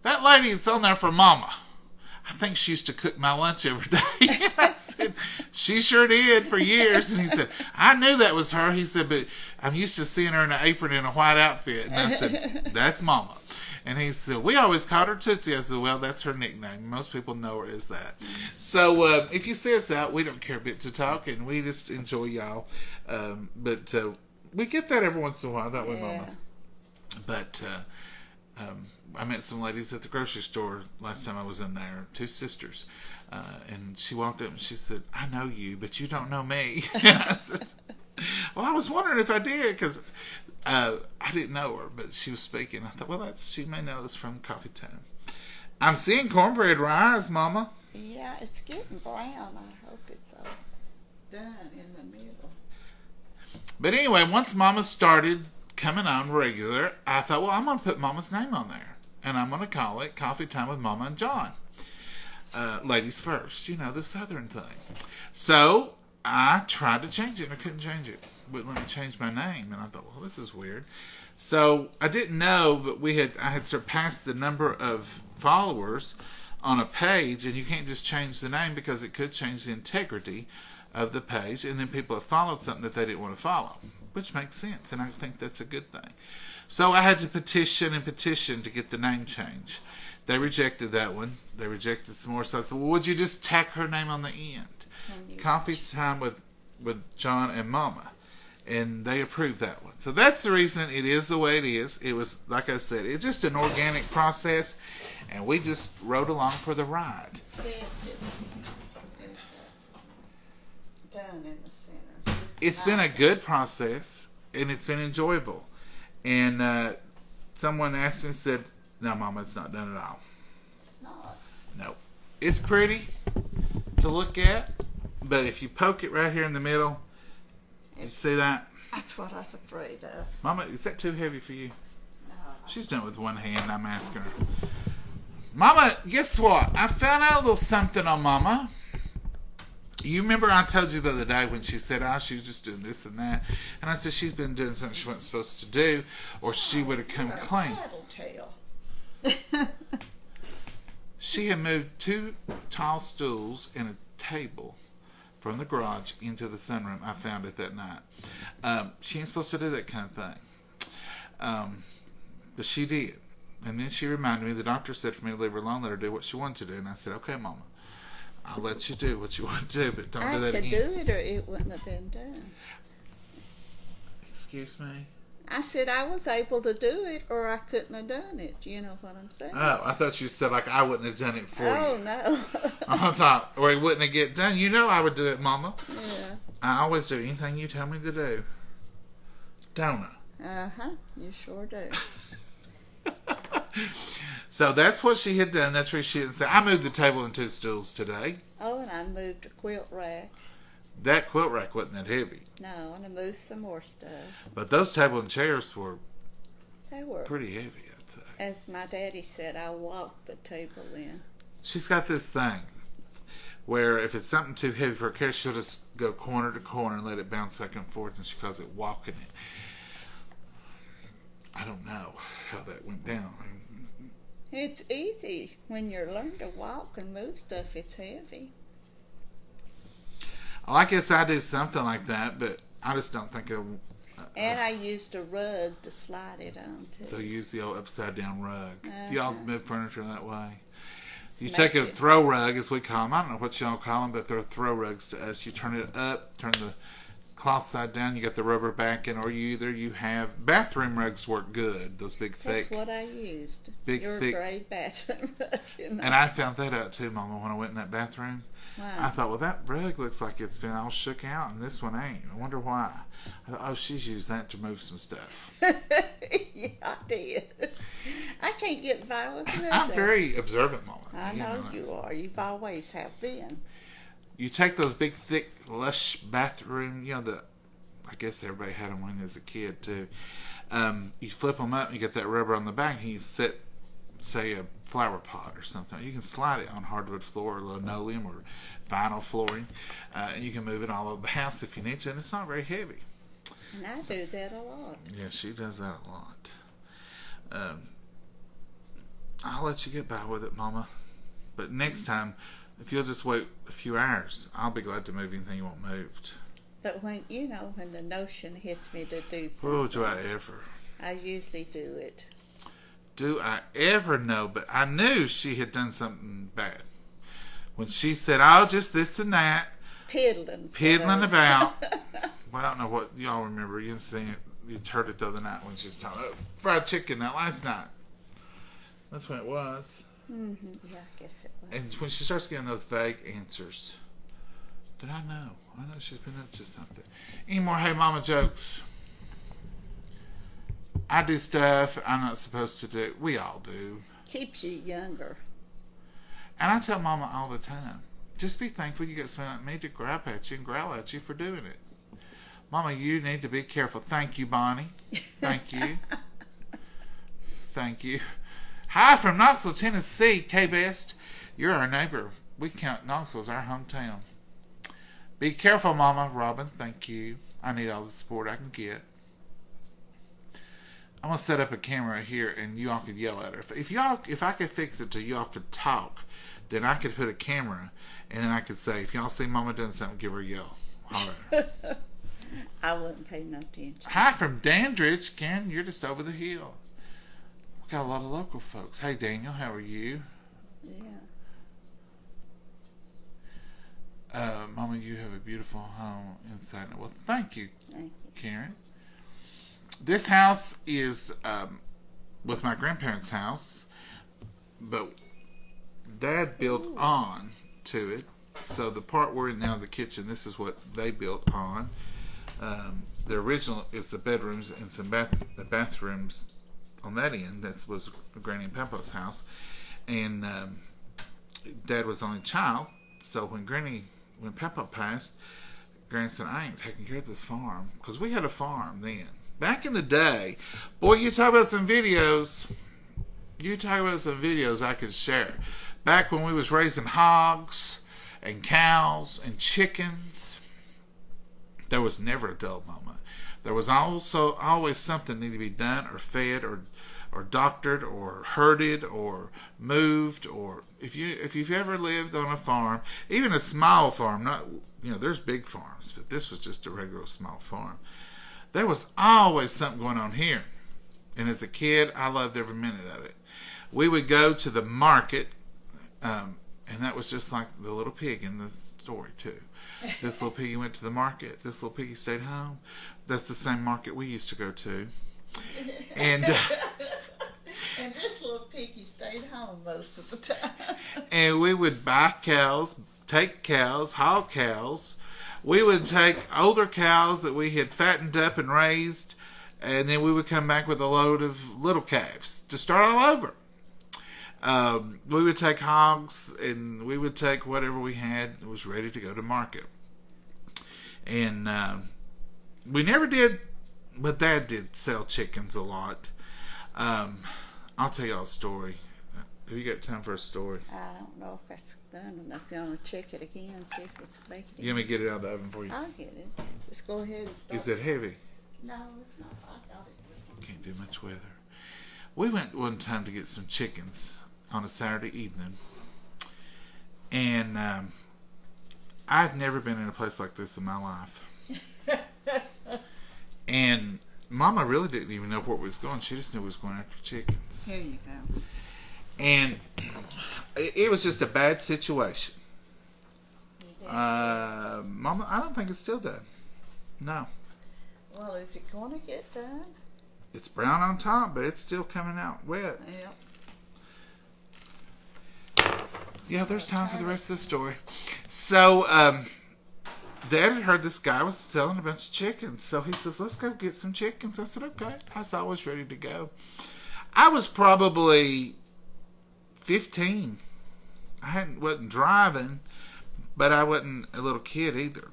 that lady that's on there for Mama, I think she used to cook my lunch every day. I said, she sure did for years. And he said, I knew that was her. He said, but I'm used to seeing her in an apron in a white outfit. And I said, that's Mama. And he said, we always called her Tootsie. I said, well, that's her nickname. Most people know her as that. So if you see us out, we don't care a bit to talk, and we just enjoy y'all. But we get that every once in a while, don't we, Mama? But I met some ladies at the grocery store last time I was in there, 2 sisters. And she walked up and she said, I know you, but you don't know me. And I said, well, I was wondering if I did, because I didn't know her, but she was speaking. I thought, well, she may know us from Coffee Time. I'm seeing cornbread rise, Mama. Yeah, it's getting brown. I hope it's all done in the middle. But anyway, once Mama started coming on regular, I thought, well, I'm going to put Mama's name on there. And I'm going to call it Coffee Time with Mama and John. Ladies first, the Southern thing. So I tried to change it, and I couldn't change it. Wouldn't let me change my name. And I thought, well, this is weird. So I didn't know, but I had surpassed the number of followers on a page, and you can't just change the name because it could change the integrity of the page, and then people have followed something that they didn't want to follow, which makes sense, and I think that's a good thing. So I had to petition to get the name change. They rejected that one. They rejected some more. So I said, well, would you just tack her name on the end? Coffee Time with John and Mama. And they approved that one. So that's the reason it is the way it is. It was, like I said, it's just an organic process, and we just rode along for the ride. Done in the center. It's been a good process, and it's been enjoyable. And someone asked me, said, no, Mama, it's not done at all. It's not. No. It's pretty to look at, but if you poke it right here in the middle, you see that? That's what I was afraid of. Mama, is that too heavy for you? No. She's done it with one hand, I'm asking her. Mama, guess what? I found out a little something on Mama. You remember I told you the other day when she said, she was just doing this and that. And I said, she's been doing something she wasn't supposed to do, or she would have come clean. She had moved 2 tall stools and a table from the garage into the sunroom. I found it that night. She ain't supposed to do that kind of thing. But she did. And then she reminded me, the doctor said for me to leave her alone, let her do what she wanted to do. And I said, okay, Mama, I'll let you do what you want to do, but don't do that again. I could do it or it wouldn't have been done. Excuse me? I said I was able to do it or I couldn't have done it. You know what I'm saying? Oh, I thought you said like I wouldn't have done it for you. Oh, no. I thought, or it wouldn't have get done. You know I would do it, Mama. Yeah. I always do anything you tell me to do. Don't I? Uh-huh. You sure do. So that's what she had done. That's where she had said, I moved the table and 2 stools today. Oh, and I moved a quilt rack. That quilt rack wasn't that heavy. No, and I moved some more stuff. But those table and chairs were pretty heavy, I'd say. As my daddy said, I walked the table in. She's got this thing where if it's something too heavy for her carry, she'll just go corner to corner and let it bounce back and forth, and she calls it walking it. I don't know how that went down. It's easy when you learn to walk and move stuff. It's heavy. Well, I guess I do something like that, but I just don't think it'll... And I used a rug to slide it on, too. So you use the old upside-down rug. Do y'all move furniture that way? You Makes take a it- throw rug, as we call them. I don't know what y'all call them, but they're throw rugs to us. You turn it up, turn the cloth side down, you got the rubber backing, or you have... Bathroom rugs work good, those big, thick... That's what I used. Big, Your thick... gray bathroom rug. And I found that out, too, Mama, when I went in that bathroom. Wow. I thought, well, that rug looks like it's been all shook out, and this one ain't. I wonder why. I thought, oh, she's used that to move some stuff. Yeah, I did. I can't get by with nothing. I'm very observant, Mama. I know you are. You've always have been. You take those big, thick, lush bathroom, I guess everybody had them when as a kid, too. You flip them up, and you get that rubber on the back, and you set, say, a flower pot or something. You can slide it on hardwood floor or linoleum or vinyl flooring, and you can move it all over the house if you need to, and it's not very heavy. And I do that a lot. Yeah, she does that a lot. I'll let you get by with it, Mama. But next time, if you'll just wait a few hours, I'll be glad to move anything you want moved. But when the notion hits me to do something, Oh, do I ever? I usually do it. Do I ever know? But I knew she had done something bad. When she said, oh, just this and that. Piddling about. Well, I don't know what y'all remember. You didn't see it. You heard it the other night when she was talking about fried chicken that last night. That's when it was. Mm-hmm. Yeah, I guess it was. And when she starts getting those vague answers, then I know she's been up to something. Any more Hey Mama jokes? I do stuff I'm not supposed to do. We all do. Keeps you younger. And I tell Mama all the time, just be thankful you got somebody like me to grab at you and growl at you for doing it. Mama, you need to be careful. Thank you, Bonnie. Thank you. Thank you. Hi from Knoxville, Tennessee. K-Best, you're our neighbor. We count Knoxville as our hometown. Be careful, Mama. Robin, thank you. I need all the support I can get. I'm gonna set up a camera here, and y'all could yell at her. If I could fix it to y'all could talk, then I could put a camera, and then I could say, if y'all see Mama doing something, give her a yell. Holler at her. I wouldn't pay no attention. Hi from Dandridge, Karen. You're just over the hill. We got a lot of local folks. Hey, Daniel, how are you? Yeah. Mama, you have a beautiful home inside. Well, thank you, Karen. This house was my grandparents' house, but Dad built on to it. So the part we're in now, the kitchen, this is what they built on. The original is the bedrooms and some bathrooms on that end. That was Granny and Papa's house. And Dad was the only child. So when Papa passed, Granny said, I ain't taking care of this farm. Because we had a farm then. Back in the day, boy, you talk about some videos. I could share. Back when we was raising hogs and cows and chickens, there was never a dull moment. There was also always something needed to be done or fed or doctored or herded or moved. Or if you've ever lived on a farm, even a small farm, not there's big farms, but this was just a regular small farm. There was always something going on here. And as a kid, I loved every minute of it. We would go to the market, and that was just like the little pig in the story, too. This little piggy went to the market. This little piggy stayed home. That's the same market we used to go to. And and this little piggy stayed home most of the time. And we would buy cows, take cows, haul cows. We would take older cows that we had fattened up and raised, and then we would come back with a load of little calves to start all over. We would take hogs, and we would take whatever we had that was ready to go to market. And we never did, but Dad did sell chickens a lot. I'll tell y'all a story. Have you got time for a story? I don't know if that's done enough. You want to check it again, see if it's baking? You want me to get it out of the oven for you? I'll get it. Just go ahead and start. Is it heavy? No, it's not. I got it. Can't do much with her. We went one time to get some chickens on a Saturday evening. And I've never been in a place like this in my life. And Mama really didn't even know where we was going. She just knew we was going after chickens. Here you go. And it was just a bad situation. Mama, I don't think it's still done. No. Well, is it going to get done? It's brown on top, but it's still coming out wet. Yep. Yeah, there's time for the rest of the story. So, Dad had heard this guy was selling a bunch of chickens. So he says, let's go get some chickens. I said, okay. I was always ready to go. I was probably 15. Wasn't driving, but I wasn't a little kid either.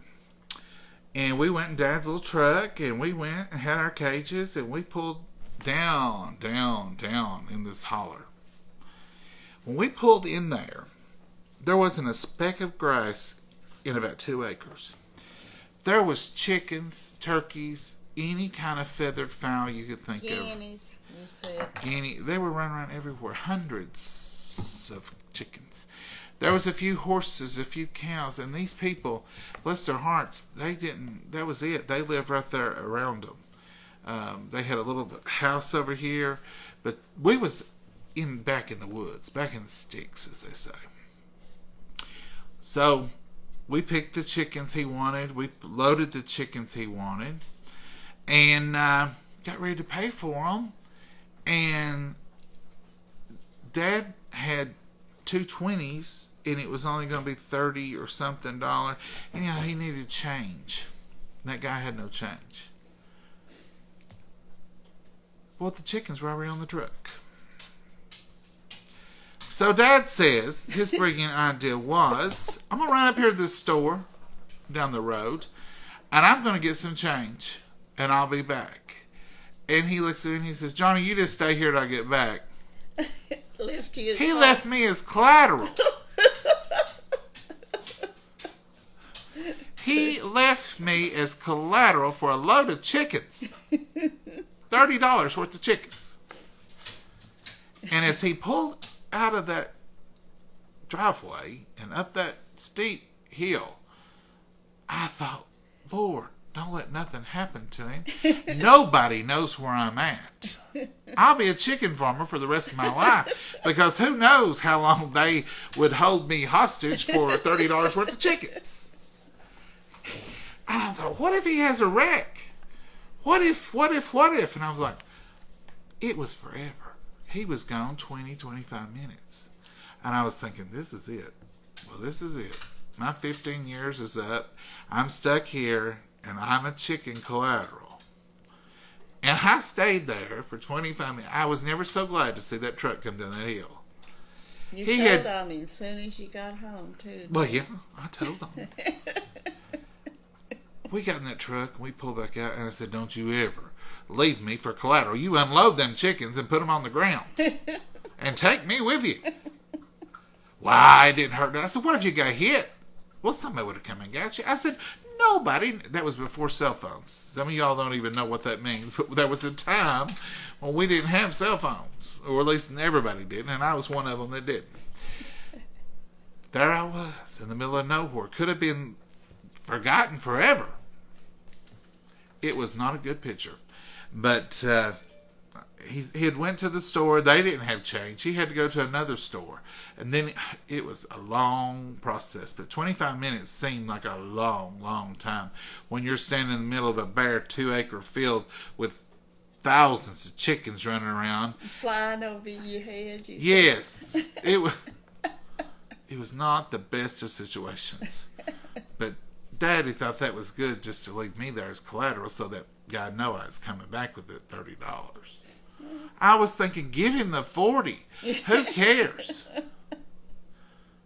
And we went in Dad's little truck, and we went and had our cages, and we pulled down in this holler. When we pulled in there wasn't a speck of grass in about 2 acres. There was chickens, turkeys, any kind of feathered fowl you could think of. Guineas, you said. They were running around everywhere. Hundreds of chickens. There was a few horses, a few cows, and these people, bless their hearts, that was it. They lived right there around them. They had a little house over here, but we was back in the woods, back in the sticks, as they say. So we picked the chickens he wanted. We loaded the chickens he wanted, and got ready to pay for them. And Dad had two 20s, and it was only going to be $30 or something. And he needed change. That guy had no change. Well, the chickens were already on the truck. So Dad says his brilliant idea was, I'm going to run up here to this store down the road, and I'm going to get some change, and I'll be back. And he looks at me and he says, Johnny, you just stay here till I get back. He left me as collateral. He left me as collateral for a load of chickens. $30 worth of chickens. And as he pulled out of that driveway and up that steep hill, I thought, Lord, don't let nothing happen to him. Nobody knows where I'm at. I'll be a chicken farmer for the rest of my life, because who knows how long they would hold me hostage for $30 worth of chickens. And I thought, what if he has a wreck? What if? And I was like, it was forever. He was gone 20, 25 minutes. And I was thinking, this is it. Well, this is it. My 15 years is up. I'm stuck here, and I'm a chicken collateral. And I stayed there for 25 minutes. I was never so glad to see that truck come down that hill. You told on him as soon as you got home, too. Well, yeah, I told him. We got in that truck, and we pulled back out, and I said, don't you ever leave me for collateral. You unload them chickens and put them on the ground. And take me with you. Why, it didn't hurt. I said, what if you got hit? Well, somebody would have come and got you. I said, nobody. That was before cell phones. Some of y'all don't even know what that means. But there was a time when we didn't have cell phones. Or at least everybody didn't. And I was one of them that didn't. There I was in the middle of nowhere. Could have been forgotten forever. It was not a good picture. But he had went to the store. They didn't have change. He had to go to another store. And then it was a long process. But 25 minutes seemed like a long, long time when you're standing in the middle of a bare 2-acre field with thousands of chickens running around. Flying over your head. Yes. It was not the best of situations. But Daddy thought that was good just to leave me there as collateral so that God know I was coming back with it $30. I was thinking, give him the 40. Who cares?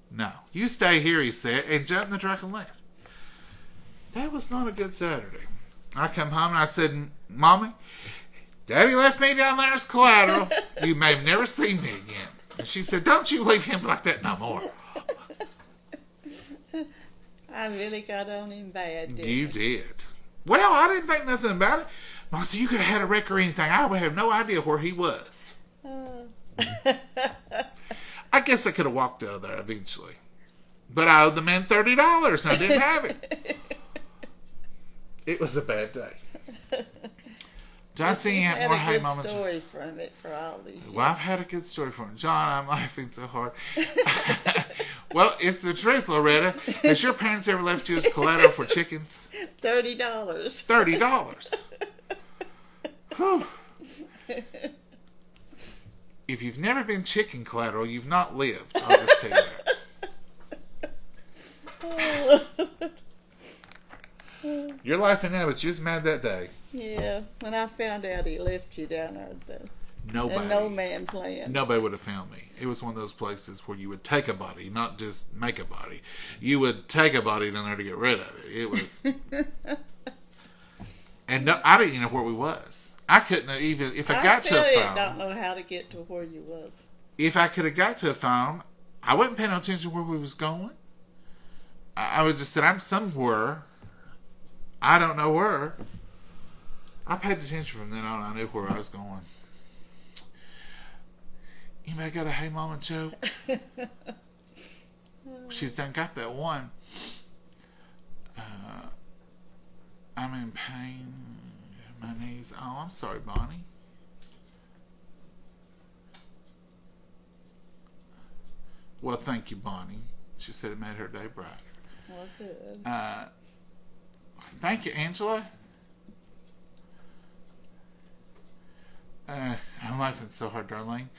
No. You stay here, he said, and jumped in the truck and left. That was not a good Saturday. I come home and I said, Mommy, Daddy left me down there as collateral. You may have never seen me again. And she said, don't you leave him like that no more. I really got on him bad, didn't You did. Well, I didn't think nothing about it. Mom said, you could have had a wreck or anything. I would have no idea where he was. I guess I could have walked out of there eventually. But I owed the man $30 and I didn't have it. It was a bad day. John, see you have more high moments. I've had a good story from it for all these years. Well, I've had a good story from it. John, I'm laughing so hard. Well, it's the truth, Loretta. Has your parents ever left you as collateral for chickens? $30. $30. Whew. If you've never been chicken collateral, you've not lived. I'll just tell you that. You're laughing now, but you was mad that day. Yeah, when I found out he left you down there in Nobody. no man's land. Nobody would have found me. It was one of those places where you would take a body, not just make a body. You would take a body down there to get rid of it. It was... And no, I didn't even know where we was. I couldn't have even... If I got to a phone... I don't know how to get to where you was. If I could have got to a phone, I wasn't paying no attention to where we was going. I would just said, I'm somewhere. I don't know where. I paid attention from then on. I knew where I was going. Anybody got a hey mama joke? She's done got that one. I'm in pain. My knees. Oh, I'm sorry, Bonnie. Well, thank you, Bonnie. She said it made her day brighter. Well, good. Thank you, Angela. I'm laughing so hard, Darlene.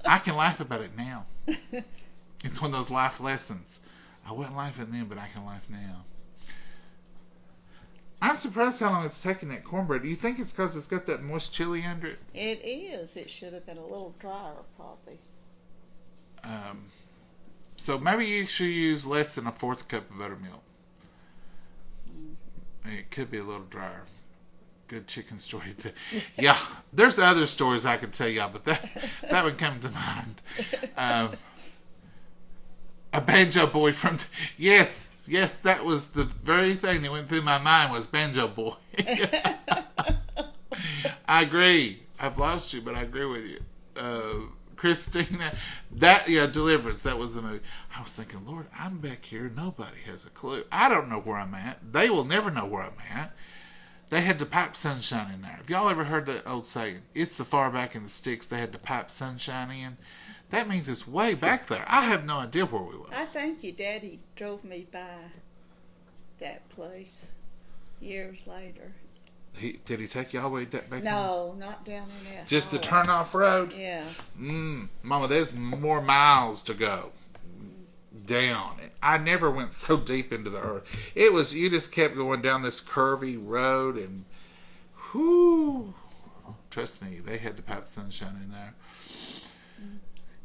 I can laugh about it now. It's one of those life lessons. I wasn't laughing then, but I can laugh now. I'm surprised how long it's taking that cornbread. Do you think it's because it's got that moist chili under it? It is. It should have been a little drier, probably. So maybe you should use less than a fourth cup of buttermilk. It could be a little drier. Good chicken story. Yeah, there's other stories I could tell y'all, but that would come to mind. A banjo boy from... Yes, that was the very thing that went through my mind was banjo boy. I agree. I've lost you, but I agree with you. Christina, Deliverance, that was the movie. I was thinking, Lord, I'm back here. Nobody has a clue. I don't know where I'm at. They will never know where I'm at. They had to pipe sunshine in there. Have y'all ever heard that old saying? It's so far back in the sticks they had to pipe sunshine in. That means it's way back there. I have no idea where we was. I think your daddy drove me by that place years later. Did he take you all the way back? No, not down in that Just the hallway. turn-off road? Yeah. Mama, there's more miles to go down it. I never went so deep into the earth. It was, you just kept going down this curvy road and whoo. Trust me, they had to pipe sunshine in there.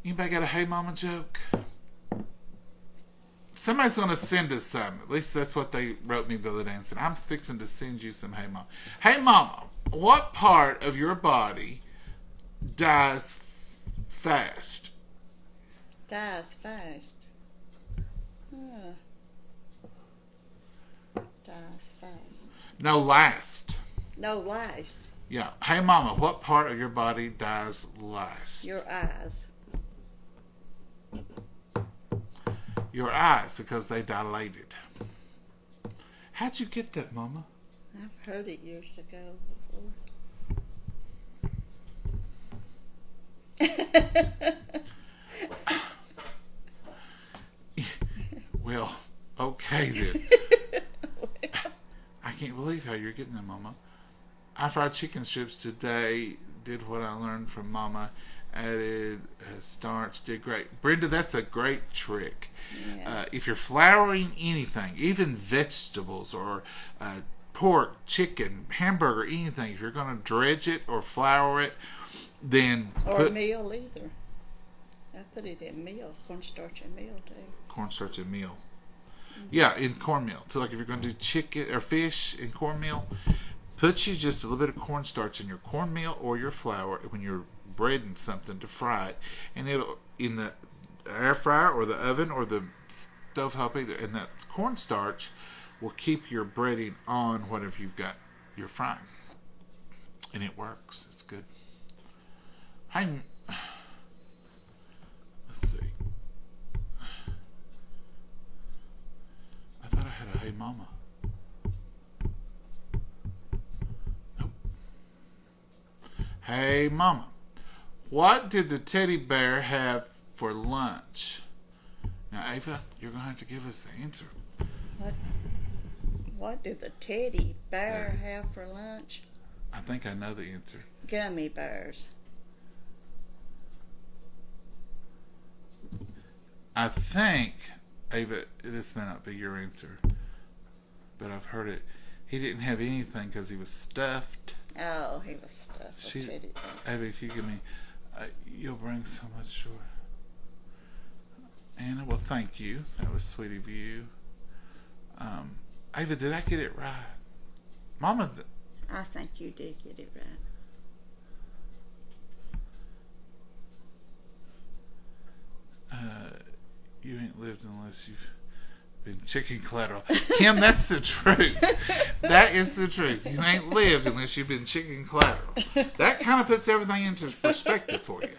Anybody got a Hey Mama joke? Somebody's going to send us some. At least that's what they wrote me the other day and said, I'm fixing to send you some Hey Mama. Hey Mama, what part of your body dies fast? Dies fast. Dies fast. No, last. No, last. Yeah. Hey Mama, what part of your body dies last? Your eyes. Your eyes, because they dilated. How'd you get that, Mama? I've heard it years ago before. Well, okay then. I can't believe how you're getting that, Mama. I fried chicken strips today. Did what I learned from Mama. Added starch. Did great. Brenda, that's a great trick. Yeah. If you're flouring anything, even vegetables or pork, chicken, hamburger, anything, if you're going to dredge it or flour it, then or meal either. I put it in meal, cornstarch and meal too. Cornstarch and meal. Yeah, in cornmeal. So like if you're going to do chicken or fish in cornmeal, put you just a little bit of cornstarch in your cornmeal or your flour when you're breading something to fry it, and it'll in the air fryer or the oven or the stovetop either, and that cornstarch will keep your breading on whatever you've got you're frying, and it works. It's good. Let's see. I thought I had a Hey Mama. Nope. Hey Mama, what did the teddy bear have for lunch? Now, Ava, you're going to have to give us the answer. What did the teddy bear have for lunch? I think I know the answer. Gummy bears. I think, Ava, this may not be your answer, but I've heard it. He didn't have anything because he was stuffed. Oh, he was stuffed. Ava, if you give me, you'll bring so much joy. Anna, well, thank you. That was sweet of you. Ava, did I get it right? Mama, I think you did get it right. You ain't lived unless you've been chicken collateral. Kim, that's the truth. That is the truth. You ain't lived unless you've been chicken collateral. That kind of puts everything into perspective for you.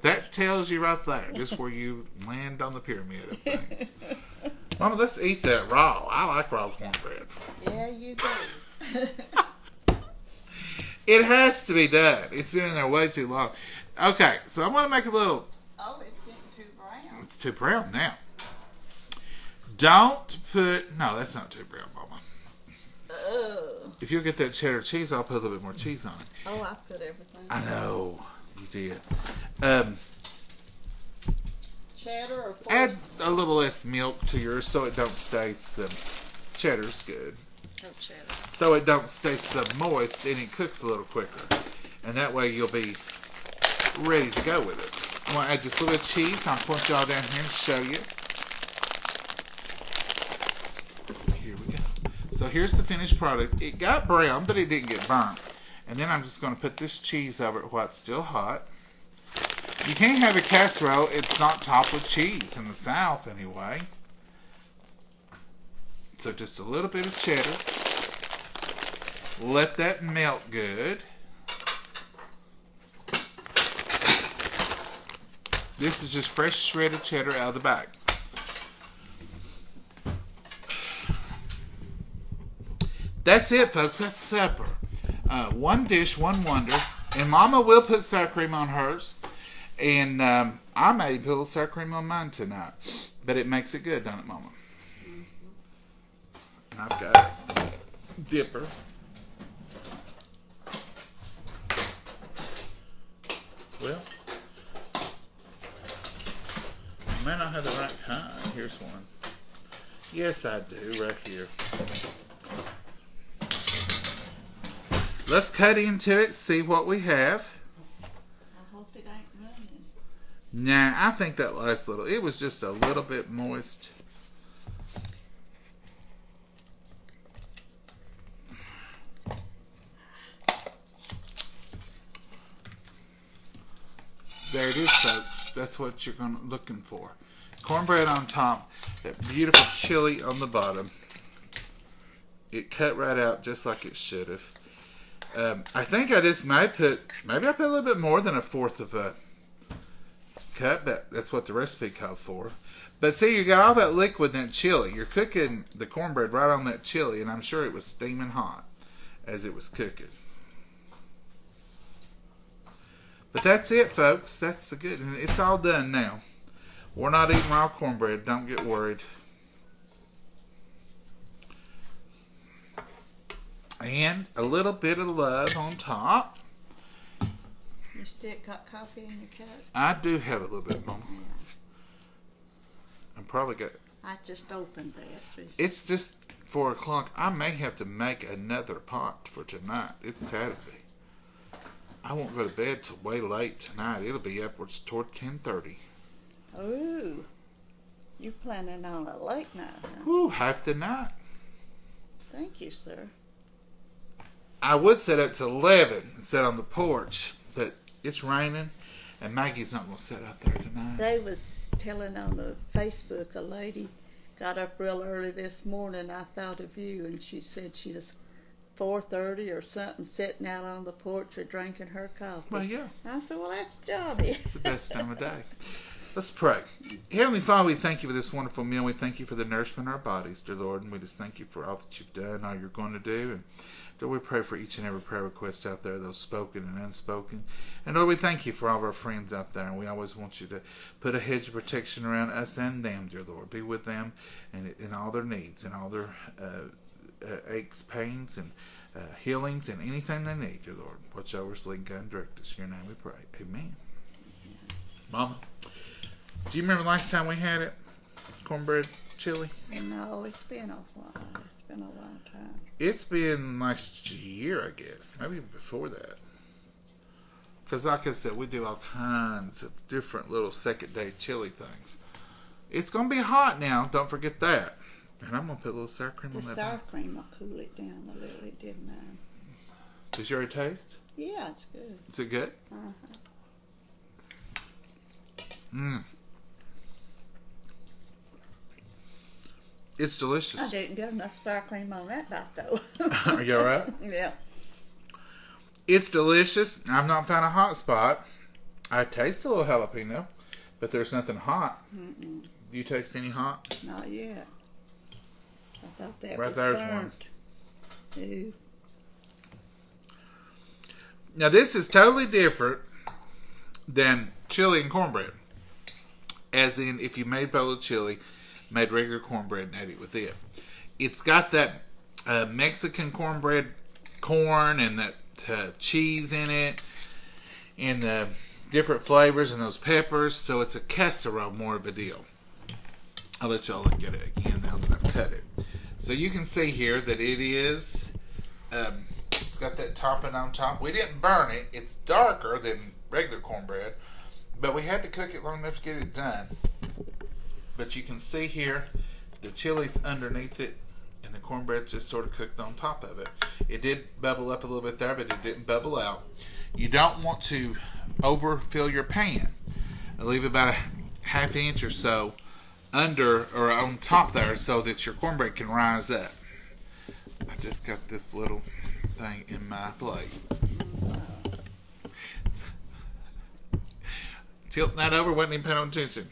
That tells you right there just where you land on the pyramid of things. Mama, let's eat that raw. I like raw cornbread. Yeah, you do. It has to be done. It's been in there way too long. Okay, so I'm going to make a little... Oh, it's getting too brown. It's too brown now. Don't put... No, that's not too brown, Mama. Oh. if you'll get that cheddar cheese, I'll put a little bit more cheese on it. Oh, I put everything. I know you did. Cheddar or Add force? a little less milk to yours so it don't stay so. Cheddar's good. Oh, cheddar. So it don't stay so moist and it cooks a little quicker. And that way you'll be ready to go with it. I'm going to add just a little bit of cheese. I'll point y'all down here and show you. Here we go. So here's the finished product. It got brown, but it didn't get burnt. And then I'm just going to put this cheese over it while it's still hot. You can't have a casserole. It's not topped with cheese in the South anyway. So just a little bit of cheddar. Let that melt good. This is just fresh shredded cheddar out of the bag. That's it, folks. That's supper. One dish, one wonder. And Mama will put sour cream on hers. And I may put a little sour cream on mine tonight. But it makes it good, don't it, Mama? And I've got a dipper. Well, I may not have the right kind. Here's one. Yes, I do, right here. Let's cut into it, see what we have. I hope it ain't running. Nah, I think that last little, it was just a little bit moist. There it is, folks. That's what you're looking for. Cornbread on top, that beautiful chili on the bottom. It cut right out just like it should have. I think I just maybe I put a little bit more than 1/4 of a cup. That's what the recipe called for. But see, you got all that liquid in that chili. You're cooking the cornbread right on that chili, and I'm sure it was steaming hot as it was cooking. But that's it, folks. That's the good. And it's all done now. We're not eating raw cornbread. Don't get worried. And a little bit of love on top. You still got coffee in your cup? I do have a little bit, Mama. Yeah. I'm probably got. I just opened that. It's just 4 o'clock. I may have to make another pot for tonight. It's Saturday. I won't go to bed till way late tonight. It'll be upwards toward 10:30. Ooh. You planning on a late night, huh? Woo, half the night. Thank you, sir. I would set up till 11 and sit on the porch, but it's raining, and Maggie's not going to sit out there tonight. They was telling on the Facebook, a lady got up real early this morning. I thought of you, and she said she was 4:30 or something, sitting out on the porch or drinking her coffee. Well, yeah. I said, well, that's jolly. It's the best time of day. Let's pray. Heavenly Father, we thank you for this wonderful meal. We thank you for the nourishment of our bodies, dear Lord, and we just thank you for all that you've done, all you're going to do. And Lord, we pray for each and every prayer request out there, those spoken and unspoken. And Lord, we thank you for all of our friends out there, and we always want you to put a hedge of protection around us and them, dear Lord. Be with them and in all their needs and all their aches, pains, and healings, and anything they need, dear Lord. Watch over us, lead, guide, and direct us. In your name we pray. Amen. Mama, do you remember the last time we had it? Cornbread chili? No, it's been a while. It's been a long time. It's been last year, I guess. Maybe before that. Because like I said, we do all kinds of different little second day chili things. It's going to be hot now. Don't forget that. And I'm going to put a little sour cream on that. The sour cream will cool it down a little. It didn't matter. Does you already taste? Yeah, it's good. Is it good? Uh-huh. Mmm. It's delicious. I didn't get enough sour cream on that bite, though. Are you alright? Yeah. It's delicious. I've not found a hot spot. I taste a little jalapeno, but there's nothing hot. Mm-mm. Do you taste any hot? Not yet. I thought that Right was there's burnt. Ooh. Now this is totally different than chili and cornbread. As in, if you made bowl of chili, made regular cornbread and ate it with it. It's got that Mexican cornbread corn and that cheese in it, and the different flavors and those peppers. So it's a casserole, more of a deal. I'll let y'all look at it again now that I've cut it. So you can see here that it is, it's got that topping on top. We didn't burn it. It's darker than regular cornbread, but we had to cook it long enough to get it done. But you can see here the chili's underneath it, and the cornbread just sort of cooked on top of it. It did bubble up a little bit there, but it didn't bubble out. You don't want to overfill your pan. Leave about a half inch or so under or on top there so that your cornbread can rise up. I just got this little thing in my plate. Tilting that over, wasn't even paying attention.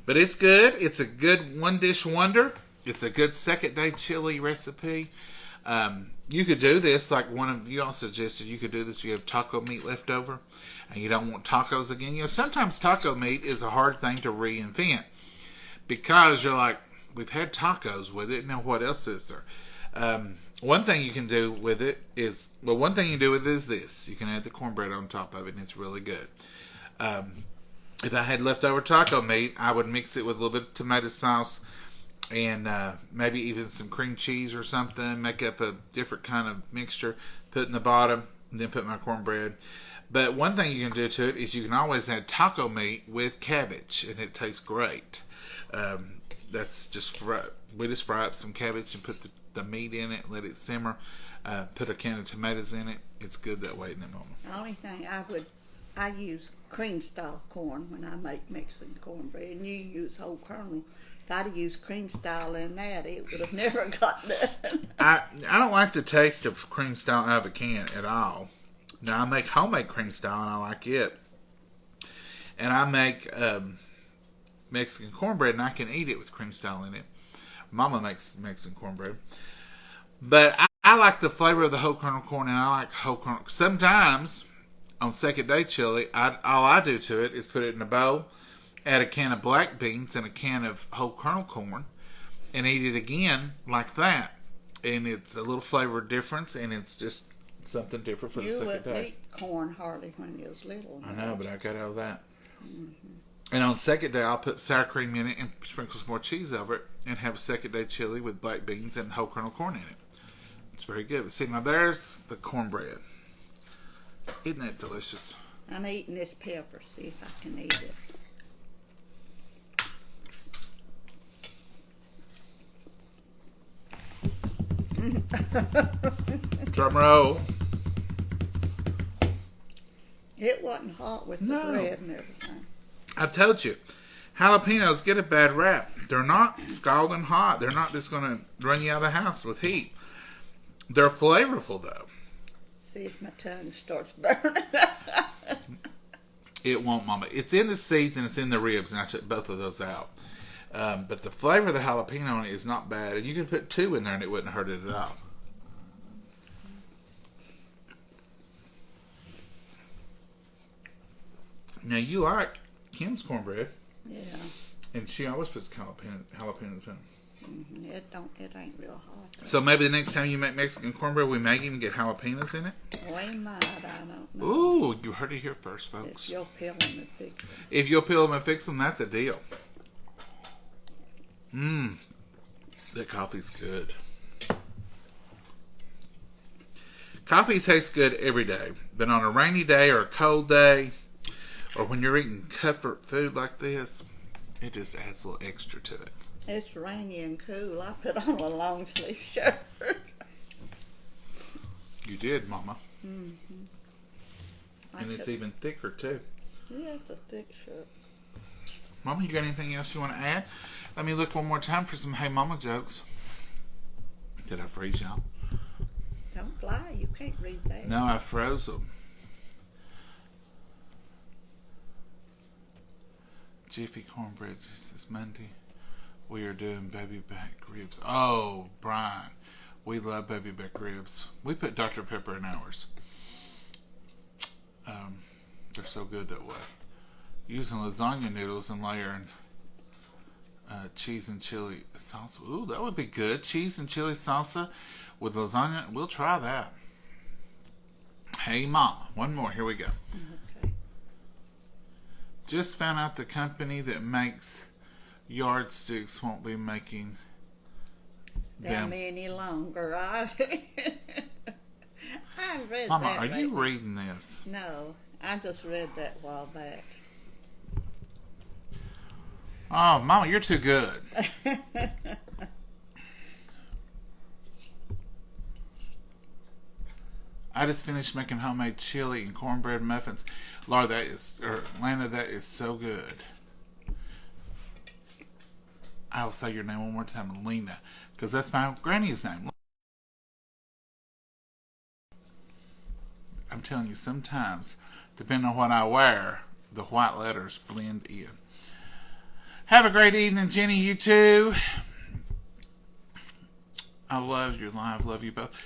But it's good. It's a good one dish wonder. It's a good second day chili recipe. You could do this like one of you all suggested. You could do this if you have taco meat left over and you don't want tacos again. You know, sometimes taco meat is a hard thing to reinvent because you're like, we've had tacos with it. Now what else is there? One thing you can do with it is, well, one thing you can do with it is this. You can add the cornbread on top of it, and it's really good. If I had leftover taco meat, I would mix it with a little bit of tomato sauce and maybe even some cream cheese or something. Make up a different kind of mixture, put in the bottom, and then put my cornbread. But one thing you can do to it is you can always add taco meat with cabbage, and it tastes great. That's just we just fry up some cabbage and put the meat in it, let it simmer. Put a can of tomatoes in it. It's good that way, isn't it, Mama? The only thing I use cream style corn when I make Mexican cornbread, and you use whole kernel. If I'd have used cream style in that, it would have never got done. I don't like the taste of cream style out of a can at all. Now I make homemade cream style and I like it. And I make Mexican cornbread and I can eat it with cream style in it. Mama makes Mexican cornbread. But I like the flavor of the whole kernel corn, and I like whole kernel. Sometimes on second day chili, all I do to it is put it in a bowl, add a can of black beans and a can of whole kernel corn, and eat it again like that. And it's a little flavor difference, and it's just something different for the second day. You wouldn't eat corn hardly when you was little. I know, but I got out of that. Mm-hmm. And on second day, I'll put sour cream in it and sprinkle some more cheese over it, and have a second day chili with black beans and whole kernel corn in it. It's very good. But see, now there's the cornbread. Isn't that delicious? I'm eating this pepper, see if I can eat it. Drum roll. It wasn't hot with the bread and everything. I've told you, jalapenos get a bad rap. They're not scalding hot. They're not just going to run you out of the house with heat. They're flavorful, though. See if my tongue starts burning. It won't, Mama. It's in the seeds and it's in the ribs, and I took both of those out. But the flavor of the jalapeno on it is not bad, and you could put 2 in there and it wouldn't hurt it at all. Now, you like Kim's cornbread. Yeah. And she always puts jalapenos in. Mm-hmm. It ain't real hot. So maybe the next time you make Mexican cornbread, we may even get jalapenos in it? We might, I don't know. Ooh, you heard it here first, folks. If you'll peel them and fix them. If you'll peel them and fix them, that's a deal. That coffee's good. Coffee tastes good every day, but on a rainy day or a cold day, or when you're eating comfort food like this, it just adds a little extra to it. It's rainy and cool. I put on a long sleeve shirt. You did, Mama. Mm-hmm. And it's even thicker, too. Yeah, it's a thick shirt. Mama, you got anything else you want to add? Let me look one more time for some Hey Mama jokes. Did I freeze y'all? Don't lie. You can't read that. No, I froze them. Jiffy cornbread this Monday. We are doing baby back ribs. Oh, Brian. We love baby back ribs. We put Dr. Pepper in ours. They're so good that way. Using lasagna noodles and layering cheese and chili salsa. Ooh, that would be good. Cheese and chili salsa with lasagna. We'll try that. Hey, Mama. One more. Here we go. Okay. Just found out the company that makes yardsticks won't be making them any longer. I read Mama, that. are you lately. reading this? No, I just read that a while back. Oh, Mama, you're too good. I just finished making homemade chili and cornbread muffins. Laura, Lana, that is so good. I will say your name one more time, Lena, because that's my granny's name. I'm telling you, sometimes, depending on what I wear, the white letters blend in. Have a great evening, Jenny. You too. I love your live. Love you both.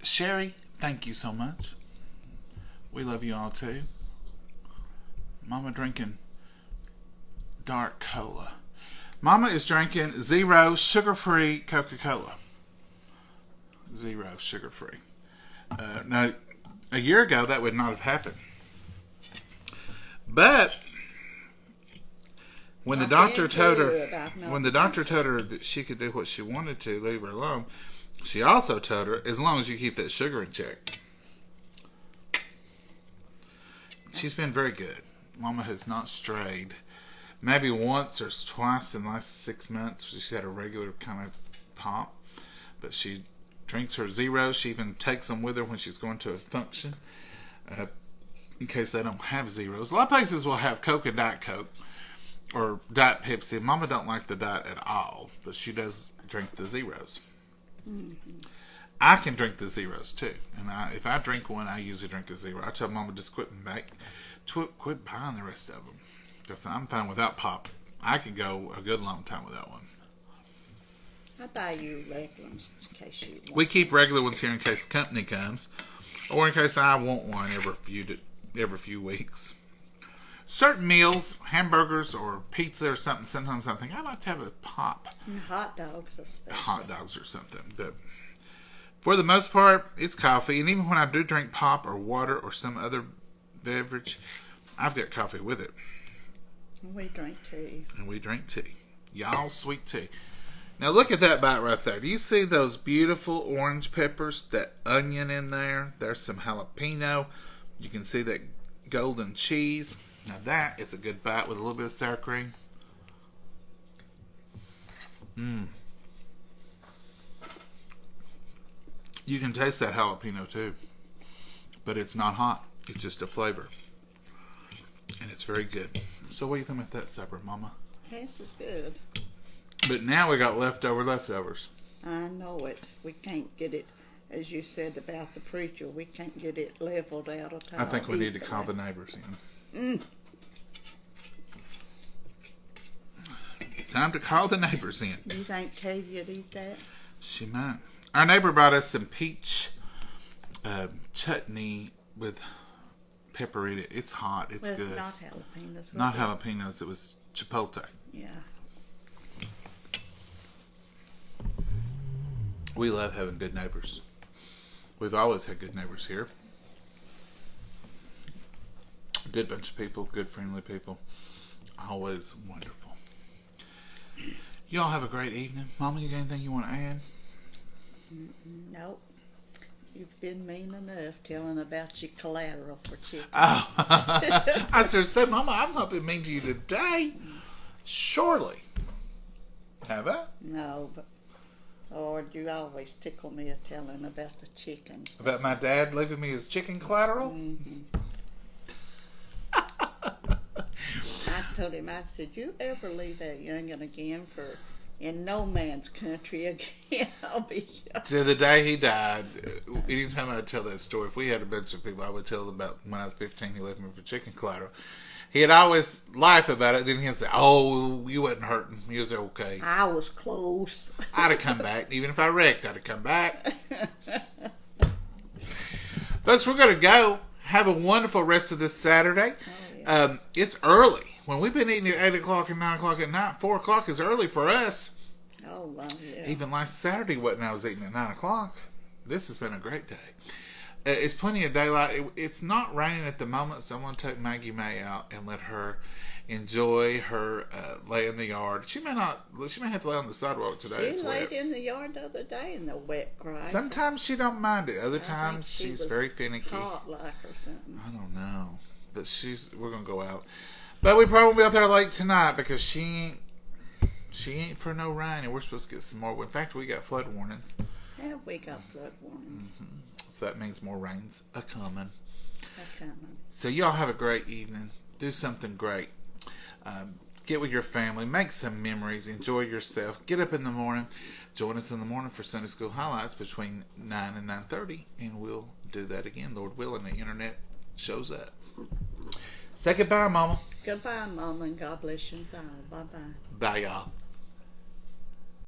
Sherry, thank you so much. We love you all too. Mama drinking dark cola. Mama is drinking zero sugar-free Coca-Cola. Zero sugar-free. Now, a year ago that would not have happened. But when the doctor told her that she could do what she wanted to, leave her alone, she also told her, as long as you keep that sugar in check. She's been very good. Mama has not strayed. Maybe once or twice in the last 6 months, she's had a regular kind of pop. But she drinks her zeros. She even takes them with her when she's going to a function. In case they don't have zeros. A lot of places will have Coke and Diet Coke. Or Diet Pepsi. Mama don't like the diet at all. But she does drink the zeros. Mm-hmm. I can drink the zeros too, and if I drink one, I usually drink a zero. I tell Mama just quit buying the rest of them. Because I'm fine without pop. I can go a good long time without one. I buy you regular ones in case you want. We keep regular ones here in case the company comes, or in case I want one every few weeks. Certain meals, hamburgers or pizza or something, sometimes I think I'd like to have a pop. And hot dogs especially. Hot dogs or something. But for the most part, it's coffee. And even when I do drink pop or water or some other beverage, I've got coffee with it. We drink tea. And we drink tea. Y'all sweet tea. Now look at that bite right there. Do you see those beautiful orange peppers? That onion in there. There's some jalapeno. You can see that golden cheese. Now that is a good bite with a little bit of sour cream. You can taste that jalapeno too. But it's not hot. It's just a flavor. And it's very good. So what do you think about that supper, Mama? This is good. But now we got leftovers. I know it. We can't get it, as you said about the preacher, we can't get it leveled out of time. I think we need to call the neighbors in. Time to call the neighbors in. You think Katie'd eat that? She might. Our neighbor brought us some peach chutney with pepper in it. It's hot. It's good. Not jalapenos. Not jalapenos. It was chipotle. Yeah. We love having good neighbors. We've always had good neighbors here. Good bunch of people. Good friendly people. Always wonderful. Y'all have a great evening. Mama, you got anything you want to add? Nope. You've been mean enough telling about your collateral for chicken. Oh. I should say, Mama, I've not been mean to you today. Surely. Have I? No, but Lord, you always tickle me a telling about the chickens. About my dad leaving me his chicken collateral? Mm-hmm. I told him, I said, you ever leave that youngin' again for in no man's country again, I'll be To the day he died, anytime I would tell that story, if we had a bunch of people, I would tell them about when I was 15, he left me for chicken collateral. He'd always laugh about it, then he'd say, oh, you wasn't hurting. He was okay. I was close. I'd have come back. Even if I wrecked, I'd have come back. Folks, we're going to go. Have a wonderful rest of this Saturday. Oh, Yeah. It's early. When we've been eating at 8 o'clock and 9 o'clock at night, 4 o'clock is early for us. Oh, wow, yeah. Even last Saturday wasn't I was eating at 9 o'clock. This has been a great day. It's plenty of daylight. It's not raining at the moment, so I'm going to take Maggie May out and let her enjoy her lay in the yard. She may have to lay on the sidewalk today. She laid in the yard the other day in the wet grass. Sometimes she don't mind it. Other times she's very finicky. Hot like or something. I don't know. But we're going to go out. But we probably won't be out there late tonight because she ain't for no rain, and we're supposed to get some more. In fact, we got flood warnings. Yeah, we got flood warnings. Mm-hmm. So that means more rain's a-coming. A-coming. So y'all have a great evening. Do something great. Get with your family. Make some memories. Enjoy yourself. Get up in the morning. Join us in the morning for Sunday School Highlights between 9 and 9:30. And we'll do that again, Lord willing. The internet shows up. Say goodbye, Mama. Goodbye, Mama, and God bless you all. Bye-bye. Bye, y'all.